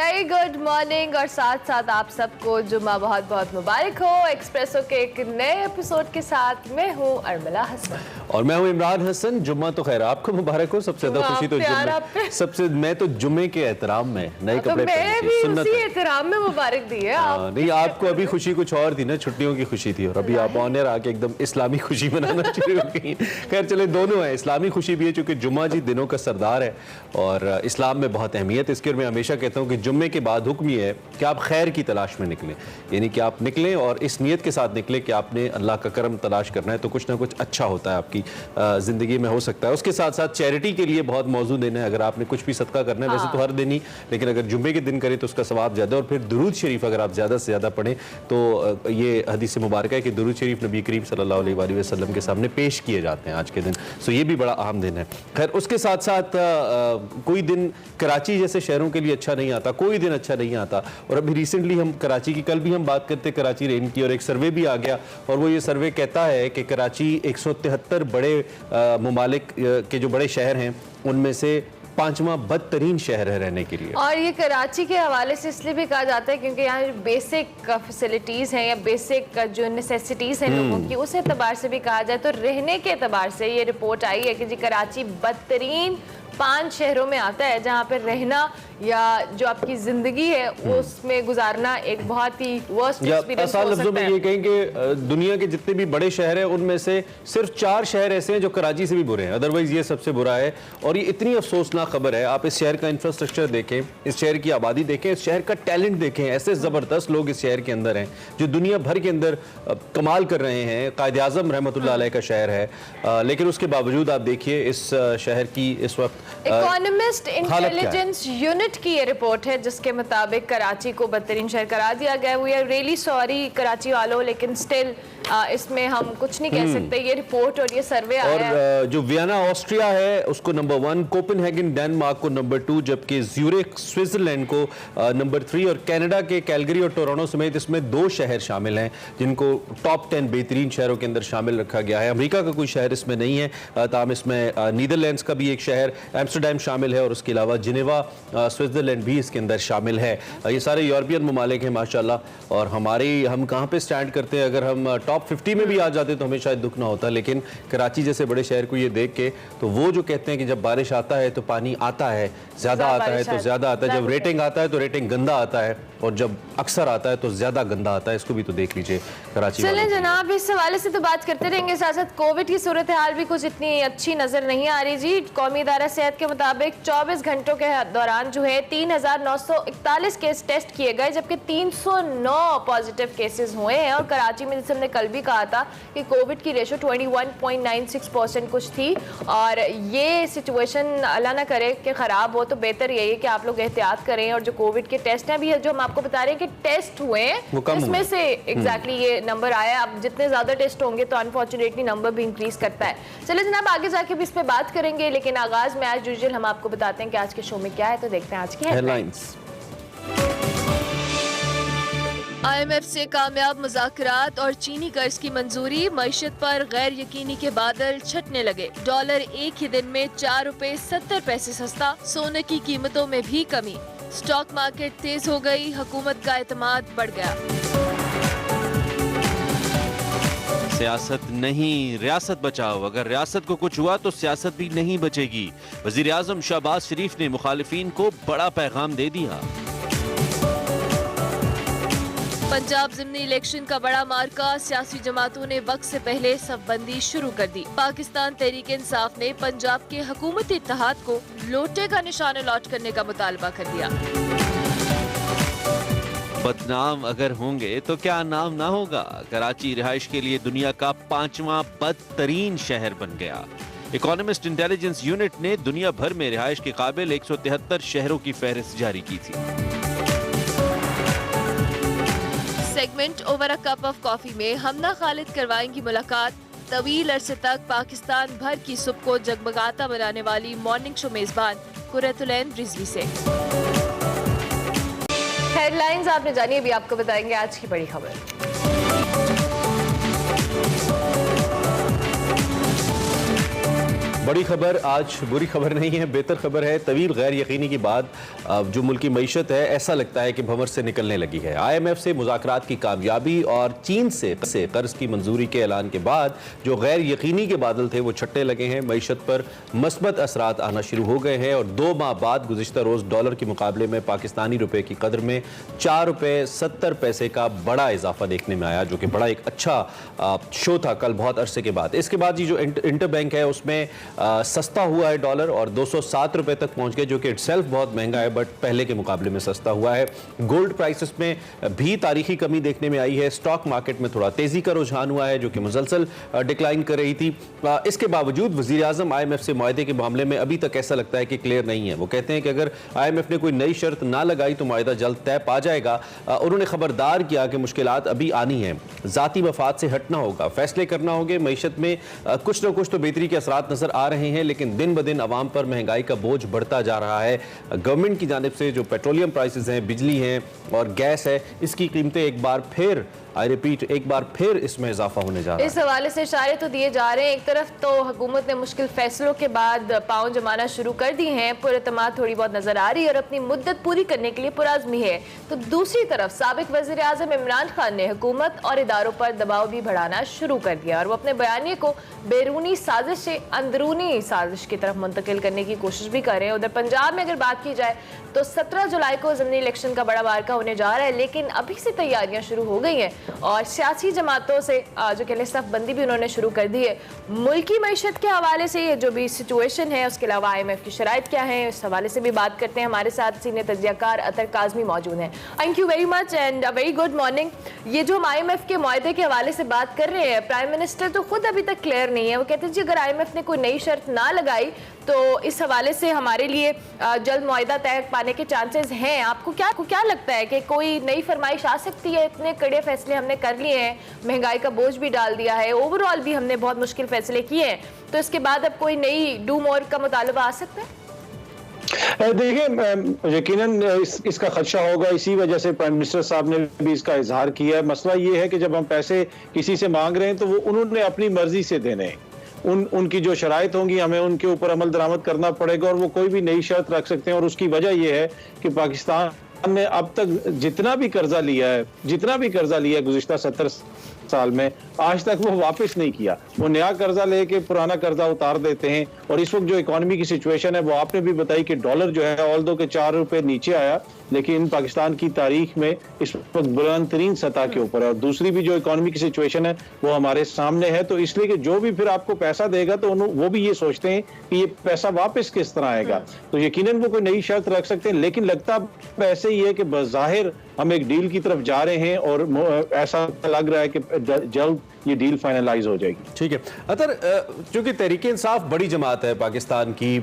Very good morning और साथ साथ आप सबको जुम्मा बहुत बहुत मुबारक हो। एक्सप्रेसो के एक नए एपिसोड के साथ मैं हूँ अर्मिला हसन और मैं हूँ इमरान हसन। जुम्मा तो खैर आपको मुबारक हो। सबसे ज्यादा खुशी तो जुम्मे सबसे मैं तो जुम्मे के एहतराम में नए कपड़े पहने थे, सुन्नत है। एहतराम में मुबारक दी है आप। नहीं, आपको अभी खुशी कुछ और थी ना, छुट्टियों की खुशी थी, और अभी आप ऑनर आके एकदम इस्लामी खुशी मनाना शुरू हो गई। खैर चले, दोनों है। इस्लामी खुशी भी है चूंकि जुम्मा जी दिनों का सरदार है और इस्लाम में बहुत अहमियत है इसकी। और मैं हमेशा कहता हूँ कि जुम्मे के बाद हुक्म ये है कि आप खैर की तलाश में निकलें, यानी कि आप निकलें और इस नीयत के साथ निकलें कि आपने अल्लाह का करम तलाश करना है, तो कुछ ना कुछ अच्छा होता है आपकी जिंदगी में हो सकता है। उसके साथ साथ चैरिटी के लिए बहुत मौजू देना है। अगर आपने कुछ भी सदका करना है, वैसे तो हर दिन ही, लेकिन अगर जुम्मे के दिन करें तो उसका सवाब ज़्यादा। और फिर दुरूद शरीफ अगर आप ज़्यादा से ज़्यादा पढ़ें तो ये हदीस मुबारक है कि दुरूद शरीफ नबी करीम सल्लल्लाहु अलैहि वसल्लम के सामने पेश किए जाते हैं आज के दिन। सो ये भी बड़ा अहम दिन है। खैर उसके साथ साथ कोई दिन कराची जैसे शहरों के लिए अच्छा नहीं आता, कोई दिन अच्छा नहीं आता। और अभी रिसेंटली हम कराची की, कल भी हम बात करते कराची रेन की, और एक सर्वे भी आ गया और वो ये सर्वे कहता है कि कराची 173 बड़े मुमालिक के जो बड़े शहर हैं उनमें से 5वां बदतरीन शहर है रहने के लिए। और ये कराची के हवाले से इसलिए भी कहा जाता है क्योंकि यहाँ बेसिक फैसिलिटीज़ हैं या बेसिक जो नेसेसिटीज़ हैं लोगों की, उस एतबार से भी कहा जाए तो रहने के एतबार से ये रिपोर्ट आई है कि जी कराची बदतरीन 5 शहरों में आता है जहाँ पे रहना या जो आपकी जिंदगी है उसमें गुजारना एक बहुत ही वर्स्ट एक्सपीरियंस हो सकता है। में ये कहें कि दुनिया के जितने भी बड़े शहर हैं उनमें से सिर्फ 4 शहर ऐसे हैं जो कराची से भी बुरे हैं, अदरवाइज ये सबसे बुरा है। और ये इतनी अफसोसनाक खबर है। आप इस शहर का इंफ्रास्ट्रक्चर देखें, इस शहर की आबादी देखें, इस शहर का टैलेंट देखें। ऐसे ज़बरदस्त लोग इस शहर के अंदर हैं जो दुनिया भर के अंदर कमाल कर रहे हैं। कायद आज़म रहमतुल्लाह अलैह का शहर है, लेकिन उसके बावजूद आप देखिए इस शहर की इस वक्त इकोनॉमिस्ट इंटेलिजेंस यूनिट की ये रिपोर्ट है जिसके मुताबिक कराची को बदतरीन शहर करार दिया गया। We are really sorry Karachi वालों, लेकिन स्टिल इसमें हम कुछ नहीं कह सकते। ये रिपोर्ट और ये सर्वे आया है। और जो वियना ऑस्ट्रिया है उसको नंबर 1, कोपेनहेगन डेनमार्क को नंबर 2, जबकि ज्यूरिख स्विट्जरलैंड को नंबर 3, और कनाडा के कैलगरी और टोरंटो समेत इसमें 2 शहर शामिल हैं जिनको टॉप 10 बेहतरीन शहरों के अंदर शामिल रखा गया है। अमेरिका का कोई शहर इसमें नहीं है, ताहम इसमें नीदरलैंड्स का भी एक शहर एम्स्टरडैम शामिल है और उसके अलावा जिनेवा स्विट्जरलैंड भी इसके अंदर शामिल है। ये सारे यूरोपियन ममालिक हैं माशाल्लाह। और हम कहाँ पे स्टैंड करते हैं, अगर हम टॉप 50 में भी आ जाते तो हमें शायद दुख ना होता, लेकिन कराची जैसे बड़े शहर को ये देख के, तो वो जो कहते हैं कि जब बारिश आता है तो पानी आता है, ज़्यादा आता है तो ज़्यादा आता है, जब रेटिंग आता है तो रेटिंग गंदा आता है, और जब अक्सर आता है तो ज़्यादा गंदा आता है। इसको भी तो देख लीजिए कराची। चलें जनाब, इस हवाले से तो बात करते रहेंगे, साथ साथ कोविड की सूरत हाल भी कुछ इतनी अच्छी नज़र नहीं आ रही जी। कौमी इदारा सेहत के मुताबिक 24 घंटों के दौरान जो है 3941 केस टेस्ट किए गए, जबकि 309 पॉजिटिव केसेस हुए हैं। और कराची में जैसे हमने कल भी कहा था कि कोविड की रेशो 21.96% कुछ थी, और ये सिचुएशन अल्लाह ना करे कि ख़राब हो, तो बेहतर यही है कि आप लोग एहतियात करें। और जो कोविड के टेस्ट हैं, अभी जो हम आपको बता रहे हैं कि टेस्ट हुए इसमें से एग्जैक्टली ये नंबर आया। अब जितने ज़्यादा टेस्ट होंगे तो अनफॉर्चुनेटली नंबर भी इंक्रीज करता है। चलिए जनाब, आगे जाके भी इस पर बात करेंगे, लेकिन आगाज में आज यूजुअल हम आपको बताते हैं कि आज के शो में क्या है। तो देखते हैं आज की हेडलाइंस। IMF से कामयाब मुज़ाकरात और चीनी कर्ज की मंजूरी, मईशत पर गैर यकीनी के बादल छटने लगे। डॉलर एक ही दिन में 4 रुपए 70 पैसे सस्ता, सोने की कीमतों में भी कमी। स्टॉक मार्केट तेज हो गई, हुकूमत का एतमाद बढ़ गया। सियासत नहीं, रियासत बचाओ। अगर रियासत को कुछ हुआ तो सियासत भी नहीं बचेगी। वजीर आजम शहबाज शरीफ ने मुखालिफिन को बड़ा पैगाम दे दिया। पंजाब ज़िमनी इलेक्शन का बड़ा मार्का, सियासी जमातों ने वक्त से पहले सफबंदी शुरू कर दी। पाकिस्तान तहरीक इंसाफ ने पंजाब के हुकूमती इत्तेहाद को लोटे का निशान अलॉट करने का मुतालबा कर दिया। बदनाम अगर होंगे तो क्या नाम ना होगा। कराची रिहाइश के लिए दुनिया का 5वां बदतरीन शहर बन गया। इकोनॉमिस्ट इंटेलिजेंस यूनिट ने दुनिया भर में रिहाइश के काबिल 173 शहरों की फहरिस्त जारी की थी। Segment over a cup of coffee में हमना खालिद करवाएंगी मुलाकात। तवील अरसे तक पाकिस्तान भर की सुबह को जगमगाता बनाने वाली मॉर्निंग शो मेजबान कुरैतुलैन रिजवी से। हेडलाइंस आपने जानी, अभी आपको बताएंगे आज की बड़ी खबर। बड़ी खबर आज बुरी खबर नहीं है, बेहतर खबर है। तवील गैर यकीनी के बाद जो मुल्की मईशत है ऐसा लगता है कि भंवर से निकलने लगी है। IMF से मुज़ाकरात की कामयाबी और चीन से कर्ज की मंजूरी के ऐलान के बाद जो गैर यकीनी के बादल थे वो छटने लगे हैं। मईशत पर मस्बत असरात आना शुरू हो गए हैं और 2 माह बाद गुज़िश्ता रोज़ डॉलर के मुकाबले में पाकिस्तानी रुपए की कदर में 4 रुपए 70 पैसे का बड़ा इजाफा देखने में आया, जो कि बड़ा एक अच्छा शो था कल बहुत अरसे के बाद। इसके बाद ये जो इंटर बैंक है उसमें सस्ता हुआ है डॉलर और 207 रुपए तक पहुंच गए, जो कि इटसेल्फ बहुत महंगा है बट पहले के मुकाबले में सस्ता हुआ है। गोल्ड प्राइसेस में भी तारीखी कमी देखने में आई है। स्टॉक मार्केट में थोड़ा तेजी का रुझान हुआ है जो कि मुसलसल डिक्लाइन कर रही थी। इसके बावजूद वजीर आजम IMF से मुआहदे के मामले में अभी तक ऐसा लगता है कि क्लियर नहीं है। वो कहते हैं कि अगर IMF ने कोई नई शर्त ना लगाई तो मुआहदा जल्द तय पा जाएगा। उन्होंने खबरदार किया कि मुश्किलात अभी आनी है, जाती मफाद से हटना होगा, फैसले करना होंगे। मईशत में कुछ न कुछ तो बेहतरी के असरात नजर आ रहे हैं, लेकिन दिन ब दिन अवाम पर महंगाई का बोझ बढ़ता जा रहा है। गवर्नमेंट की जानिब से जो पेट्रोलियम प्राइसेस हैं, बिजली हैं और गैस है, इसकी कीमतें एक बार फिर एक बार फिर इसमें इजाफा होने जा रहा है। इस हवाले से इशारे तो दिए जा रहे हैं। एक तरफ तो हुकूमत ने मुश्किल फैसलों के बाद पाँव जमाना शुरू कर दी हैं, पुरएतमाद थोड़ी बहुत नजर आ रही है और अपनी मुद्दत पूरी करने के लिए पुराज़मी है, तो दूसरी तरफ साबिक वज़ीर आज़म इमरान खान ने हुकूमत और इदारों पर दबाव भी बढ़ाना शुरू कर दिया और वो अपने बयानिए को बैरूनी साजिश से अंदरूनी साजिश की तरफ मुंतकिल करने की कोशिश भी कर रहे हैं। उधर पंजाब में अगर बात की जाए तो 17 जुलाई को ज़मीनी इलेक्शन का बड़ा वारका होने जा रहा है, लेकिन अभी से तैयारियां शुरू हो गई हैं और सियासी जमातों से जो कहने सफ़बंदी भी उन्होंने शुरू कर दी है। मुल्की मईशत के हवाले से ये जो भी सिचुएशन है, उसके अलावा IMF की शराइत क्या है, इस हवाले से भी बात करते हैं। हमारे साथ सीनियर तज्ज़ियाकार अतर काज़मी मौजूद हैं। Thank you very much and a very good morning. ये जो हम IMF के मुआहदे के हवाले से बात कर रहे हैं, प्राइम मिनिस्टर तो खुद अभी तक क्लियर नहीं है। वो कहते हैं जी अगर IMF ने कोई नई शर्त ना लगाई तो इस हवाले से हमारे लिए जल्द मुआहदा तय पाने के चांसेस हैं। आपको क्या लगता है कि कोई नई फरमाइश आ सकती है? इतने कड़े फैसले हमने कर लिए हैं, महंगाई का बोझ भी डाल दिया है, ओवरऑल भी हमने बहुत मुश्किल फैसले किए हैं, तो इसके बाद अब कोई नई डू मोर का मुतालबा आ सकता है? देखिए, यकीनन इसका खदशा होगा। इसी वजह से प्राइम मिनिस्टर साहब ने भी इसका इजहार किया है। मसला ये है कि जब हम पैसे किसी से मांग रहे हैं तो वो उन्होंने अपनी मर्जी से देने हैं। उनकी जो शराइत होंगी हमें उनके ऊपर अमल दरामद करना पड़ेगा और वो कोई भी नई शर्त रख सकते हैं। और उसकी वजह यह है कि पाकिस्तान ने अब तक जितना भी कर्जा लिया है गुज़िश्ता 70 साल में, आज तक वो वापस नहीं किया। वो नया कर्जा लेके पुराना कर्जा उतार देते हैं। और इस वक्त जो इकोनॉमी की सिचुएशन है वो आपने भी बताई कि डॉलर जो है ऑल्दो के 4 रुपए नीचे आया, लेकिन पाकिस्तान की तारीख में इस वक्त बुलंद तरीन सतह के ऊपर है। और दूसरी भी जो इकोनॉमी की सिचुएशन है वो हमारे सामने है। तो इसलिए कि जो भी फिर आपको पैसा देगा तो वो भी ये सोचते हैं कि ये पैसा वापस किस तरह आएगा। तो यकीनन वो कोई नई शर्त रख सकते हैं, लेकिन लगता ऐसे ही है कि बज़ाहिर हम एक डील की तरफ जा रहे हैं और ऐसा लग रहा है कि जल्द ये डील फाइनलाइज हो जाएगी। ठीक है अतर, चूंकि तहरीक इंसाफ बड़ी जमात है पाकिस्तान की,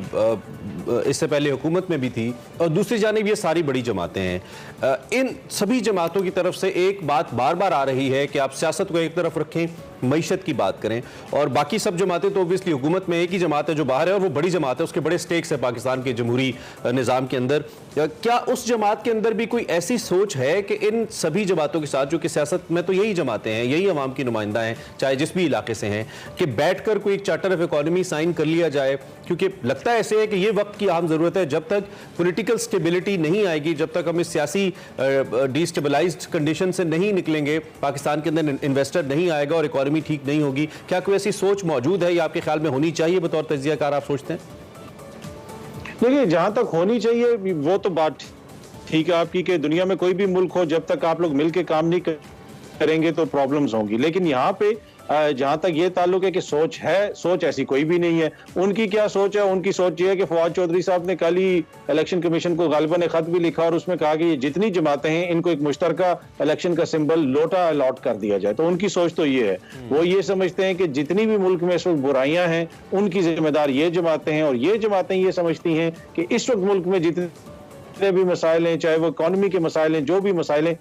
इससे पहले हुकूमत में भी थी और दूसरी जानिब ये सारी बड़ी जमातें हैं, इन सभी जमातों की तरफ से एक बात बार बार आ रही है कि आप सियासत को एक तरफ रखें, मईशत की बात करें, और बाकी सब जमातें तो ओबियसली हुकूमत में एक ही जमात है जो बाहर है और वो बड़ी जमात है, उसके बड़े स्टेक्स है पाकिस्तान के जमहूरी निज़ाम के अंदर। क्या उस जमात के अंदर भी कोई ऐसी सोच है कि इन सभी जमातों के साथ, जो कि सियासत में तो यही जमातें हैं, यही अवाम की नुमाइंदा हैं चाहे जिस भी इलाके से हैं, कि बैठकर कोई एक चार्टर ऑफ इकोनॉमी साइन कर लिया जाए? क्योंकि लगता है ऐसे है कि ये वक्त की अहम ज़रूरत है। जब तक पॉलिटिकल स्टेबिलिटी नहीं आएगी, जब तक हम इस सियासी डिस्टेबलाइज्ड कंडीशन से नहीं निकलेंगे, पाकिस्तान के अंदर इन्वेस्टर नहीं आएगा और इकोनॉमी ठीक नहीं होगी। क्या कोई ऐसी सोच मौजूद है या आपके ख्याल में होनी चाहिए बतौर तज्जियाकार, आप सोचते हैं? देखिए, जहां तक होनी चाहिए वो तो बात ठीक है आपकी कि दुनिया में कोई भी मुल्क हो, जब तक आप लोग मिलकर काम नहीं करेंगे तो प्रॉब्लम्स होंगी। लेकिन यहाँ पे जहां तक ये ताल्लुक है कि सोच ऐसी कोई भी नहीं है। उनकी क्या सोच है? उनकी सोच ये है कि फवाद चौधरी साहब ने कल ही इलेक्शन कमीशन को गालिबन एक खत भी लिखा और उसमें कहा कि ये जितनी जमातें हैं इनको एक मुश्तरका इलेक्शन का सिंबल लोटा अलॉट कर दिया जाए। तो उनकी सोच तो ये है, वो ये समझते हैं कि जितनी भी मुल्क में इस वक्त बुराइयां हैं उनकी जिम्मेदार ये जमातें हैं, और ये जमातें ये समझती हैं कि इस वक्त मुल्क में जितने भी मसाइल हैं, चाहे वो इकोनॉमी के मसाइल हैं, जो भी मसाइल हैं,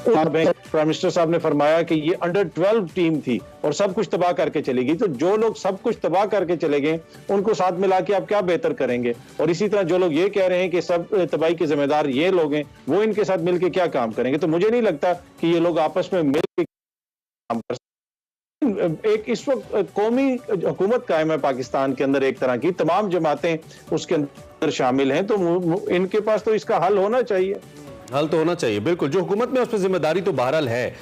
प्राइम मिनिस्टर साहब ने फरमाया कि ये अंडर 12 टीम थी और सब कुछ तबाह करके चली गई। तो जो लोग सब कुछ तबाह करके चले गए उनको साथ मिला के आप क्या बेहतर करेंगे? और इसी तरह जो लोग ये कह रहे हैं कि सब तबाही के जिम्मेदार ये लोग हैं, वो इनके साथ मिलकर क्या काम करेंगे? तो मुझे नहीं लगता कि ये लोग आपस में मिलकर काम कर सकते। एक इस वक्त कौमी हुकूमत कायम है पाकिस्तान के अंदर, एक तरह की तमाम जमातें उसके अंदर शामिल हैं, तो इनके पास तो इसका हल होना चाहिए। हल तो होना चाहिए, बिल्कुल। जो हुकूमत में उस पर जिम्मेदारी तो बहरहाल है,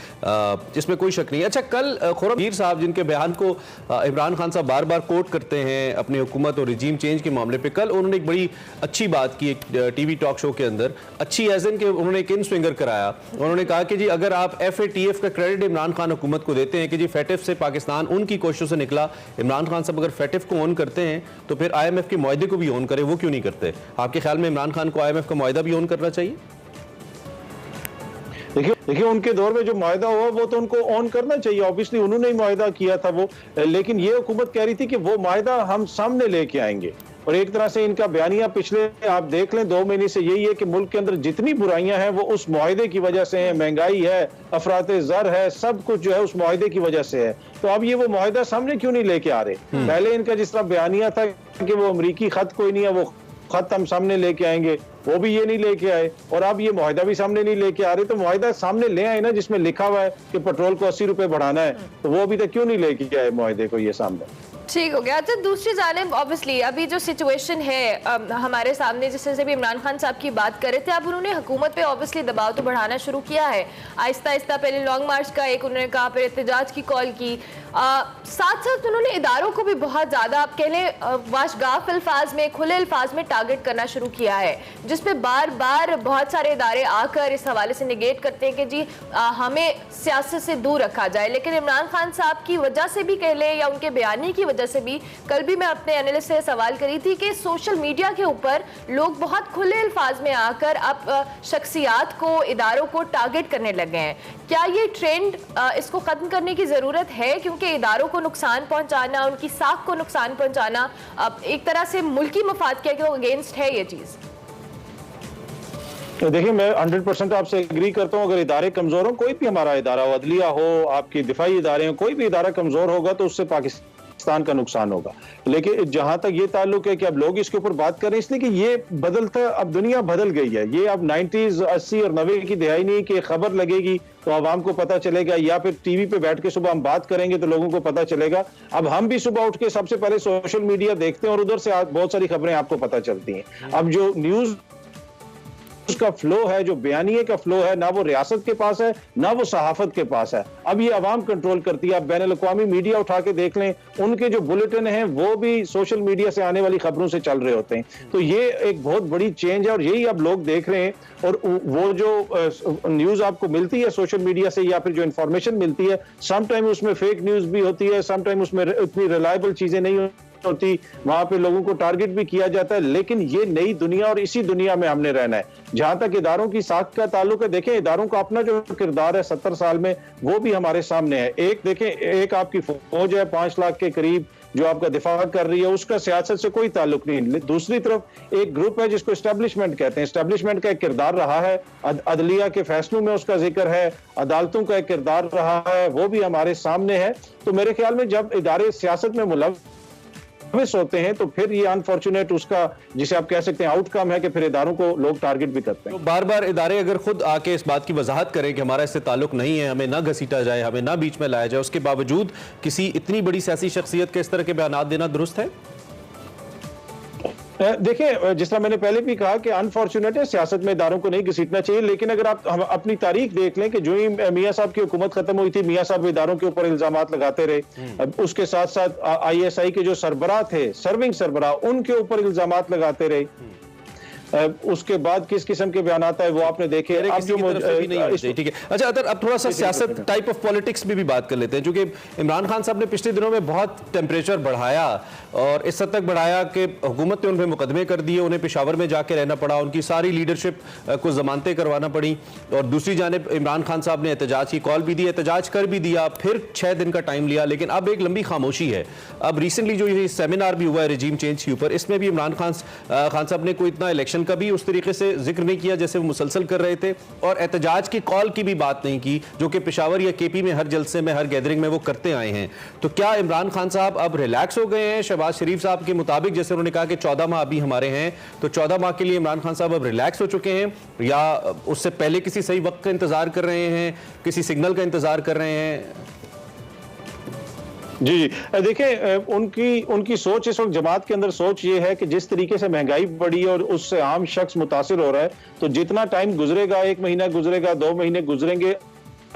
इसमें कोई शक नहीं। अच्छा, कल खुर्रम मीर साहब जिनके बयान को इमरान खान साहब बार बार कोट करते हैं अपनी हुकूमत और रिजीम चेंज के मामले पे, कल उन्होंने एक बड़ी अच्छी बात की एक टीवी टॉक शो के अंदर, अच्छी एज इन के उन्होंने एक इन स्विंगर कराया। उन्होंने कहा कि जी अगर आप FATF का क्रेडिट इमरान खान हुकूमत को देते हैं कि जी FATF से पाकिस्तान उनकी कोशिशों से निकला, इमरान खान साहब अगर FATF को ऑन करते हैं तो फिर IMF के मुआहदे को भी ऑन करें, वो क्यों नहीं करते? आपके ख्याल में इमरान खान को IMF का मुआहदा भी ऑन करना चाहिए? देखिए उनके दौर में जो मुआहदा हुआ वो तो उनको ऑन करना चाहिए, ऑब्वियसली उन्होंने ही मुआहदा किया था वो, लेकिन ये हुकूमत कह रही थी कि वो मुआहदा हम सामने लेके आएंगे। और एक तरह से इनका बयानिया पिछले आप देख लें 2 महीने से यही है कि मुल्क के अंदर जितनी बुराइयां हैं वो उस मुआहदे की वजह से है, महंगाई है, अफराते ज़र है, सब कुछ जो है उस मुआहदे की वजह से है। तो अब ये वो मुआहदा सामने क्यों नहीं लेके आ रहे? पहले इनका जिस तरह बयानिया था कि वो अमरीकी खत कोई नहीं है, वो खत हम सामने लेके आएंगे, वो भी ये नहीं लेके आए, और अब ये मुआहदा भी सामने नहीं लेके आ रहे। तो मुआहदा सामने ले आए ना, जिसमें लिखा हुआ है कि पेट्रोल को 80 रुपए बढ़ाना है, तो वो अभी तक क्यों नहीं लेके आए मुआहदे को ये सामने? ठीक हो गया। अच्छा, दूसरी जानिब ऑब्वियसली अभी जो सिचुएशन है हमारे सामने, जिस तरह से भी इमरान खान साहब की बात कर रहे थे, अब उन्होंने हुकूमत पे ऑब्वियसली दबाव तो बढ़ाना शुरू किया है आहिस्ता आहिस्ता। पहले लॉन्ग मार्च का एक उन्होंने कहा, फिर एहतजाज की कॉल की, साथ साथ उन्होंने इदारों को भी बहुत ज़्यादा आप कह लें वाशगाफ अल्फाज में, खुले अल्फाज में टारगेट करना शुरू किया है, जिसपे बार बार बहुत सारे इदारे आकर इस हवाले से निगेट करते हैं कि जी हमें सियासत से दूर रखा जाए। लेकिन इमरान खान साहब की वजह से भी कह लें या उनके बयानी की वजह से भी, कल भी मैं अपने एनालिस्ट से सवाल करी थी कि सोशल मीडिया के ऊपर लोग बहुत खुले अल्फाज में आकर अब शख्सियात को, इदारों को टारगेट करने लगे हैं। क्या ये ट्रेंड इसको खत्म करने की जरूरत है? क्योंकि इदारों को नुकसान पहुंचाना, उनकी साख को नुकसान पहुंचाना एक तरह से मुल्की मफाद के अगेंस्ट है ये चीज। तो देखिए मैं 100% आपसे एग्री करता हूँ। अगर इदारे कमजोर हो, कोई भी हमारा इदारा हो, अदलिया हो, आपकी दिफाई इदारे हो, कोई भी इदारा कमजोर होगा तो उससे पाकिस्तान का नुकसान होगा। लेकिन जहां तक ये ताल्लुक है कि अब लोग इसके ऊपर बात करें, इसलिए कि ये बदलता, अब दुनिया बदल गई है। ये अब 90s, 80 और 90 की दिहाई नहीं कि खबर लगेगी तो आवाम को पता चलेगा, या फिर टीवी पे बैठ के सुबह हम बात करेंगे तो लोगों को पता चलेगा। अब हम भी सुबह उठ के सबसे पहले सोशल मीडिया देखते हैं और उधर से बहुत सारी खबरें आपको पता चलती हैं। अब जो न्यूज उसका फ्लो है, जो बयानिए का फ्लो है, ना वो रियासत के पास है ना वो सहाफत के पास है, अब ये अवाम कंट्रोल करती है। आप बैनुल अक़वामी मीडिया उठा के देख लें, उनके जो बुलेटिन हैं वो भी सोशल मीडिया से आने वाली खबरों से चल रहे होते हैं। तो ये एक बहुत बड़ी चेंज है और यही अब लोग देख रहे हैं। और वो जो न्यूज आपको मिलती है सोशल मीडिया से या फिर जो इंफॉर्मेशन मिलती है, समटाइम उसमें फेक न्यूज भी होती है, समटाइम उसमें इतनी रिलायबल चीजें नहीं होती, वहां पे लोगों को टारगेट भी किया जाता है। लेकिन ये नई दुनिया और इसी दुनिया में हमने रहना है। जहां तक इदारों की साख का ताल्लुक है, देखें इदारों का अपना जो किरदार है 70 साल में वो भी हमारे सामने है। एक देखें, एक आपकी फौज है 5 लाख के करीब जो आपका दिफा कर रही है, उसका सियासत से कोई ताल्लुक नहीं। दूसरी तरफ एक ग्रुप है जिसको एस्टेब्लिशमेंट कहते हैं, एस्टेब्लिशमेंट का एक किरदार रहा है, अदलिया के फैसलों में उसका जिक्र है, अदालतों का एक किरदार रहा है, वो भी हमारे सामने है। तो मेरे ख्याल में जब इदारे सियासत में मुलव्वस होते हैं तो फिर ये अनफॉर्चुनेट उसका, जिसे आप कह सकते हैं, आउटकम है कि फिर इदारों को लोग टारगेट भी करते हैं। तो बार बार इदारे अगर खुद आके इस बात की वजाहत करें कि हमारा इससे ताल्लुक नहीं है, हमें ना घसीटा जाए, हमें ना बीच में लाया जाए, उसके बावजूद किसी इतनी बड़ी सियासी शख्सियत के इस तरह के बयान देना दुरुस्त है? देखिए जिस तरह मैंने पहले भी कहा कि अनफॉर्चुनेट है, सियासत में इदारों को नहीं घसीटना चाहिए। लेकिन अगर आप हम अपनी तारीख देख लें कि जो ही मियां साहब की हुकूमत खत्म हुई थी, मियां साहब इदारों के ऊपर इल्जामात लगाते रहे। उसके साथ साथ ISI के जो सरबराह थे, सर्विंग सरबराह, उनके ऊपर इल्जामात लगाते रहे। उसके बाद किस किस्म के बयान आता है वो आपने देखे। अब जो ठीक है, अच्छा अतर अब थोड़ा सा सियासत टाइप ऑफ पॉलिटिक्स में भी बात कर लेते हैं, क्योंकि इमरान खान साहब ने पिछले दिनों में बहुत टेम्परेचर बढ़ाया और इस हद तक बढ़ाया कि हुकूमत ने उन पर मुकदमे कर दिए, उन्हें पेशावर में जाके रहना पड़ा, उनकी सारी लीडरशिप को जमानतें करवाना पड़ी। और दूसरी जानिब इमरान खान साहब ने एहतजाज की कॉल भी दी, एहतजाज कर भी दिया, फिर 6 दिन का टाइम लिया, लेकिन अब एक लंबी खामोशी है। अब रिसेंटली जो ये सेमिनार भी हुआ है रिजीम चेंज के ऊपर, इसमें भी इमरान खान साहब ने कोई इतना इलेक्शन का भी उस तरीके से जिक्र नहीं किया जैसे वो मुसलसल कर रहे थे, और एहतजाज की कॉल की भी बात नहीं की जो कि पेशावर या KP में हर जलसे में, हर गैदरिंग में वो करते आए हैं। तो क्या इमरान खान साहब अब रिलैक्स हो गए हैं? शहबाज शरीफ साहब के मुताबिक जैसे उन्होंने कहा कि 14 माह अभी हमारे हैं, तो 14 माह के लिए इमरान खान साहब अब रिलैक्स हो चुके हैं, या उससे पहले किसी सही वक्त का इंतजार कर रहे हैं, किसी सिग्नल का इंतजार कर रहे हैं? जी जी देखिए उनकी सोच इस वक्त जमात के अंदर सोच ये है कि जिस तरीके से महंगाई बढ़ी और उससे आम शख्स मुतासिर हो रहा है, तो जितना टाइम गुजरेगा, 1 महीना गुजरेगा, 2 महीने गुजरेंगे,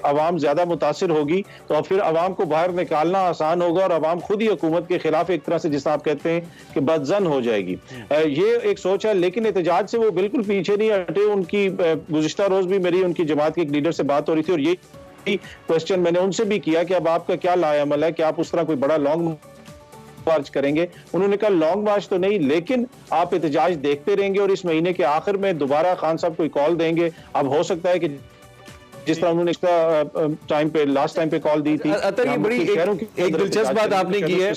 अवाम ज्यादा मुतासिर होगी, तो फिर अवाम को बाहर निकालना आसान होगा और अवाम खुद ही हुकूमत के खिलाफ एक तरह से, जिस आप कहते हैं कि बदजन हो जाएगी। ये एक सोच है, लेकिन एहतजाज से वो बिल्कुल पीछे नहीं हटे। उनकी गुज़िश्ता रोज भी मेरी उनकी जमात के एक लीडर से बात हो रही थी और ये क्वेश्चन मैंने उनसे भी किया कि अब आपका क्या लाएअमल है, कि आप उस तरह कोई बड़ा लॉन्ग मार्च करेंगे। उन्होंने कहा लॉन्ग मार्च तो नहीं, लेकिन आप एहतजाज देखते रहेंगे और इस महीने के आखिर में दोबारा खान साहब कोई कॉल देंगे। अब हो सकता है कि जिस तरह उन्होंने लास्ट टाइम पे कॉल दी थी। अतर ये बड़ी एक दिलचस्प बात आपने की है,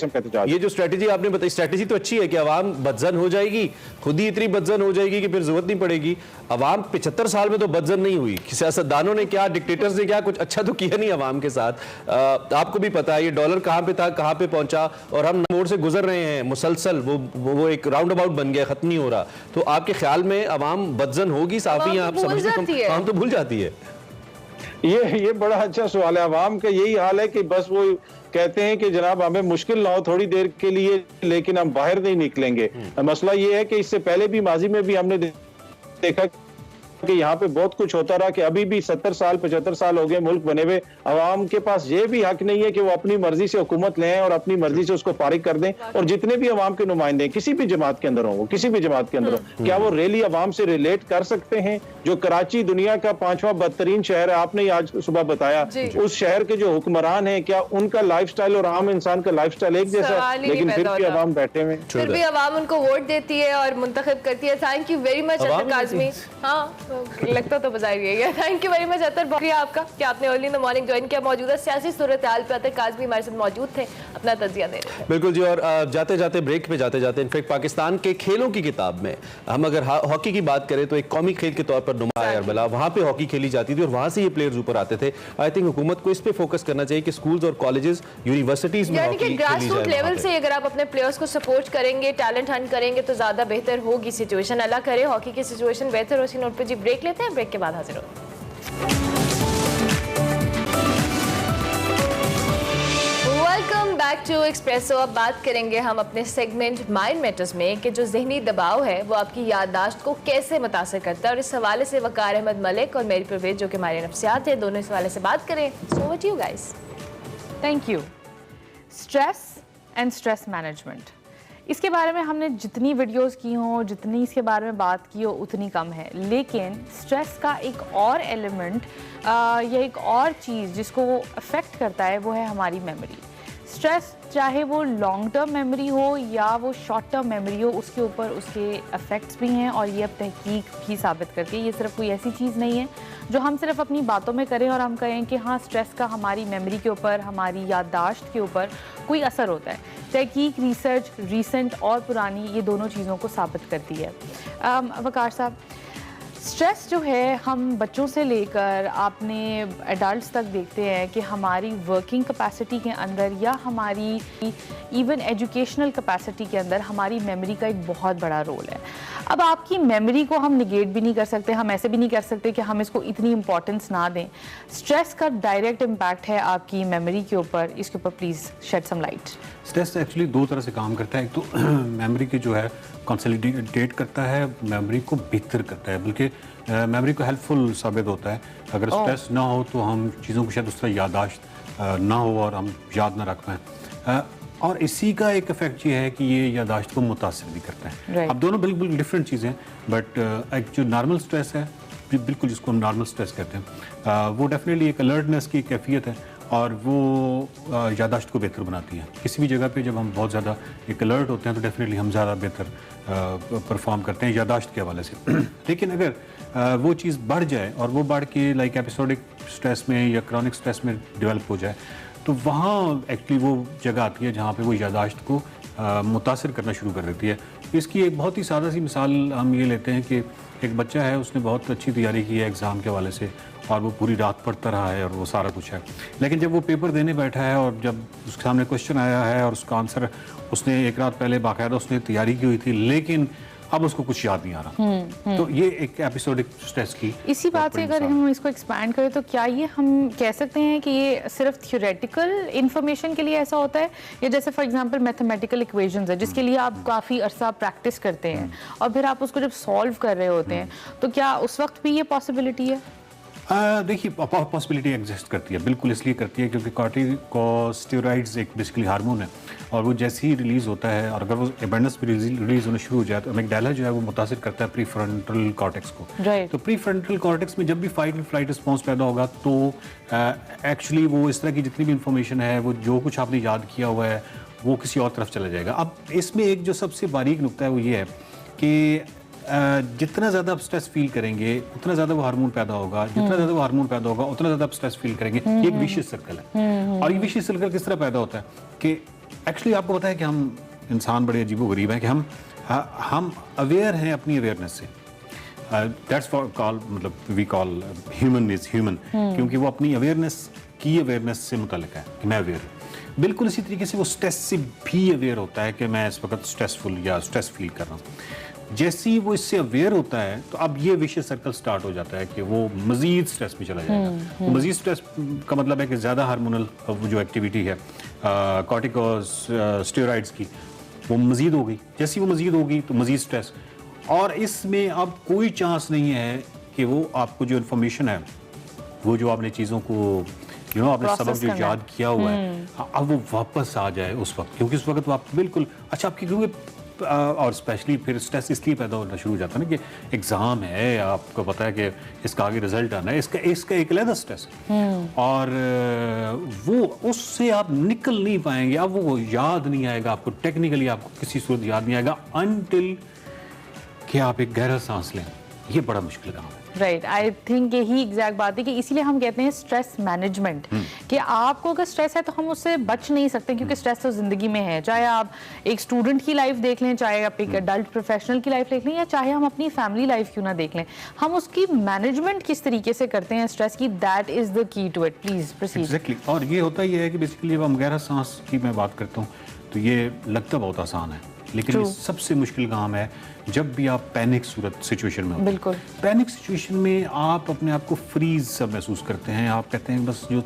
ये जो स्ट्रेटेजी आपने बताई, स्ट्रेटेजी तो अच्छी है कि अवाम बदजन हो जाएगी, खुद ही इतनी बदजन हो जाएगी कि फिर जरूरत नहीं पड़ेगी। अवाम 75 साल में तो बदजन नहीं हुई, सियासतदानों ने क्या, डिक्टेटर्स ने क्या, कुछ अच्छा तो किया नहीं अवाम के साथ। आपको भी पता है ये डॉलर कहाँ पे था, कहाँ पे पहुंचा, और हम मोड़ से गुजर रहे हैं मुसलसल, वो एक राउंड अबाउट बन गया, खत्म नहीं हो रहा। तो आपके ख्याल में अवाम बदजन होगी साफी, आप समझते हैं? हम तो भूल जाती है। ये बड़ा अच्छा सवाल है। अवाम का यही हाल है कि बस वो कहते हैं कि जनाब हमें मुश्किल ना हो थोड़ी देर के लिए, लेकिन हम बाहर नहीं निकलेंगे। मसला ये है कि इससे पहले भी माजी में भी हमने देखा कि यहाँ पे बहुत कुछ होता रहा कि अभी भी 70 साल 75 साल हो गए मुल्क बने हुए। अवाम के पास ये भी हक नहीं है कि वो अपनी मर्जी से हुकूमत लें और अपनी मर्जी से उसको फारिग कर दें। और जितने भी अवाम के नुमाइंदे किसी भी जमात के अंदर हो, वो किसी भी जमात के अंदर हो, क्या वो रियली अवाम से रिलेट कर सकते हैं? जो कराची दुनिया का 5वां बदतरीन शहर है, आपने आज सुबह बताया, उस शहर के जो हुक्मरान है, क्या उनका लाइफ स्टाइल और आम इंसान का लाइफ स्टाइल एक जैसा? लेकिन फिर भी अवाम बैठे हुए, फिर भी अवाम उनको वोट देती है और मुंतखब करती है। थैंक यू वेरी मच अतर काज़मी। हाँ, लगता तो बाजार यही है। थैंक यू वेरी मच अतर, बहुत शुक्रिया आपका कि आपने early in the morning join किया। मौजूदा सियासी सूरत हाल पे अतर काज़मी हमारे साथ मौजूद थे, अपना तजिया दे रहे थे। बिल्कुल जी। और जाते जाते ब्रेक पे जाते जाते इनफैक्ट पाकिस्तान के खेलों की किताब में हम अगर हॉकी की बात करें तो एक कौमी खेल के तौर पर नुमाया अरबला, वहाँ पे हॉकी खेली जाती थी और वहाँ से ये प्लेयर्स ऊपर आते थे। आई थिंक हुकूमत को इस पे फोकस करना चाहिए कि स्कूल्स और कॉलेजेस, यूनिवर्सिटीज में यानी कि ग्रास रूट लेवल से अगर आप अपने प्लेयर्स को सपोर्ट करेंगे, टैलेंट हंट करेंगे तो ज्यादा बेहतर होगी सिचुएशन। अल्लाह करे हॉकी की सिचुएशन बेहतर हो। इसी नोट पे जी ब्रेक लेते हैं, ब्रेक के बाद हाजिर हो। Welcome back to Expresso. अब बात करेंगे हम अपने सेगमेंट माइंड मैटर्स में कि जो जहनी दबाव है वो आपकी याददाश्त को कैसे मुतासर करता है। और इस हवाले से वकार अहमद मलिक और मेरी परवेज जो कि हमारे नफ्सियात है, दोनों इस हवाले से बात करें। So what you guys? Thank you. Stress and stress management, इसके बारे में हमने जितनी वीडियोस की हों, जितनी इसके बारे में बात की हो उतनी कम है। लेकिन स्ट्रेस का एक और एलिमेंट या एक और चीज़ जिसको वो अफेक्ट करता है वो है हमारी मेमोरी। स्ट्रेस चाहे वो लॉन्ग टर्म मेमोरी हो या वो शॉर्ट टर्म मेमोरी हो, उसके ऊपर उसके इफ़ेक्ट्स भी हैं और ये अब तहकीक भी साबित करती है। ये सिर्फ कोई ऐसी चीज़ नहीं है जो हम सिर्फ अपनी बातों में करें और हम कहें कि हाँ स्ट्रेस का हमारी मेमोरी के ऊपर, हमारी याददाश्त के ऊपर कोई असर होता है। तहकीक, रिसर्च, रीसेंट और पुरानी, ये दोनों चीज़ों को साबित करती है। वकार साहब, स्ट्रेस जो है हम बच्चों से लेकर आपने एडल्ट्स तक देखते हैं कि हमारी वर्किंग कैपेसिटी के अंदर या हमारी इवन एजुकेशनल कैपेसिटी के अंदर हमारी मेमोरी का एक बहुत बड़ा रोल है। अब आपकी मेमोरी को हम निगेट भी नहीं कर सकते, हम ऐसे भी नहीं कर सकते कि हम इसको इतनी इंपॉर्टेंस ना दें। स्ट्रेस का डायरेक्ट इम्पैक्ट है आपकी मेमोरी के ऊपर, इसके ऊपर please shed some light. Stress actually दो तरह से काम करता है। एक तो मेमोरी की जो है कंसोलिडेट करता है, मेमोरी को बेहतर करता है, बल्कि मेमोरी को हेल्पफुल साबित होता है। अगर स्ट्रेस ना हो तो हम चीज़ों को शायद उस तरह याददाश्त ना हो और हम याद ना रख पाएँ। और इसी का एक इफेक्ट ये है कि ये याददाश्त को मुतासिर भी करता है। अब दोनों बिल्कुल डिफरेंट चीज़ें, बट एक जो नॉर्मल स्ट्रेस है, बिल्कुल जिसको हम नॉर्मल स्ट्रेस कहते हैं, वो डेफिनेटली एक अलर्टनेस की कैफियत है और वो याददाश्त को बेहतर बनाती है। किसी भी जगह पे जब हम बहुत ज़्यादा एक अलर्ट होते हैं तो डेफिनेटली हम ज़्यादा बेहतर परफॉर्म करते हैं याददाश्त के हवाले से। लेकिन अगर वो चीज़ बढ़ जाए और वो बढ़ के लाइक एपिसोडिक स्ट्रेस में या क्रॉनिक स्ट्रेस में डेवलप हो जाए, तो वहाँ एक्चुअली वो जगह आती है जहाँ पे वो याददाश्त को मुतासिर करना शुरू कर देती है। इसकी एक बहुत ही सादा सी मिसाल हम ये लेते हैं कि एक बच्चा है, उसने बहुत अच्छी तैयारी की है एग्ज़ाम के हवाले से और वो पूरी रात पढ़ता रहा है और वो सारा कुछ है, लेकिन जब वो पेपर देने बैठा है और जब उसके सामने क्वेश्चन आया है और उसका आंसर उसने एक रात पहले बाकायदा उसने तैयारी की हुई थी, लेकिन अब उसको कुछ याद नहीं आ रहा। तो ये एक एपिसोडिक स्ट्रेस की इसी बात से अगर हम इसको एक्सपैंड करें तो क्या ये हम कह सकते हैं कि ये सिर्फ थ्योरेटिकल इंफॉर्मेशन के लिए ऐसा होता है, या जैसे फॉर एग्जांपल मैथमेटिकल इक्वेशंस है जिसके लिए आप काफ़ी अरसा प्रैक्टिस करते हैं और फिर आप उसको जब सॉल्व कर रहे होते हैं तो क्या उस वक्त भी ये पॉसिबिलिटी है? देखिए पॉसिबिलिटी एग्जिस्ट करती है, बिल्कुल इसलिए करती है क्योंकि कॉर्टिकोस्टेरॉइड्स एक बेसिकली हार्मोन है और वो जैसे ही रिलीज़ होता है और अगर वो एबंडेंस में रिलीज़ होना शुरू हो जाए तो अमिगडाला जो है वो मुतासिर करता है प्रीफ्रंटल कॉर्टेक्स को। Right. तो प्रीफ्रंटल कॉर्टेक्स में जब भी फाइट एंड फ्लाइट रिस्पॉन्स पैदा होगा तो एक्चुअली वो इस तरह की जितनी भी इंफॉर्मेशन है, वो जो कुछ आपने याद किया हुआ है वो किसी और तरफ चला जाएगा। अब इसमें एक जो सबसे बारीक नुक्ता है वो ये है कि जितना ज़्यादा आप स्ट्रेस फील करेंगे उतना ज़्यादा वो हार्मोन पैदा होगा, जितना ज़्यादा वो हार्मोन पैदा होगा उतना ज़्यादा आप स्ट्रेस फील करेंगे। ये एक विशियस सर्कल है। और ये विशियस सर्कल किस तरह पैदा होता है कि एक्चुअली आपको पता है कि हम इंसान बड़े अजीबोगरीब हैं कि हम अवेयर हैं अपनी अवेयरनेस से। दैट्स फॉर कॉल मतलब we call human is human, क्योंकि वो अपनी अवेयरनेस की अवेयरनेस से मुतल्लिक है कि मैं अवेयर हूँ। बिल्कुल इसी तरीके से वो स्ट्रेस से भी अवेयर होता है कि मैं इस वक्त स्ट्रेसफुल या स्ट्रेस फील कर रहा हूँ। जैसे ही वो इससे अवेयर होता है तो अब ये विशेष सर्कल स्टार्ट हो जाता है कि वो मजीद स्ट्रेस में चला जाएगा। वो मजीद स्ट्रेस का मतलब है कि ज़्यादा हार्मोनल जो एक्टिविटी है कॉर्टिकोस्टेरॉइड्स की वो मजीद हो गई। जैसे ही वो मजीद होगी तो मजीद स्ट्रेस, और इसमें अब कोई चांस नहीं है कि वो आपको जो इन्फॉर्मेशन है, वो जो आपने चीज़ों को आपने सबक जो याद किया हुआ है अब वो वापस आ जाए उस वक्त, क्योंकि उस वक्त वो आप बिल्कुल अच्छा आपकी क्योंकि और स्पेशली फिर स्ट्रेस इसलिए पैदा होना शुरू हो जाता है ना कि एग्ज़ाम है, आपको पता है कि इसका आगे रिजल्ट आना है, इसका एक अलग स्ट्रेस है और वो उससे आप निकल नहीं पाएंगे। अब वो याद नहीं आएगा आपको, टेक्निकली आपको किसी सूरत याद नहीं आएगा अनटिल कि आप एक गहरा सांस लें। ये बड़ा मुश्किल काम है। राइट, आई थिंक यही एग्जैक्ट बात है कि इसीलिए हम कहते हैं स्ट्रेस मैनेजमेंट, कि आपको अगर स्ट्रेस है तो हम उससे बच नहीं सकते, क्योंकि स्ट्रेस तो जिंदगी में है। चाहे आप एक स्टूडेंट की लाइफ देख लें, चाहे आप एक अडल्ट प्रोफेशनल की लाइफ देख लें, या चाहे हम अपनी फैमिली लाइफ क्यों ना देख लें, हम उसकी मैनेजमेंट किस तरीके से करते हैं स्ट्रेस की, that is the key to it. Please proceed. Exactly, और ये होता ही है कि बेसिकली जब हम गहरा सांस की मैं बात करता हूँ तो ये लगता बहुत आसान है, लेकिन ये सबसे मुश्किल काम है जब भी आप पैनिक सूरत सिचुएशन में हो। बिल्कुल, पैनिक सिचुएशन में आप अपने आप को फ्रीज सब महसूस करते हैं, आप कहते हैं बस जो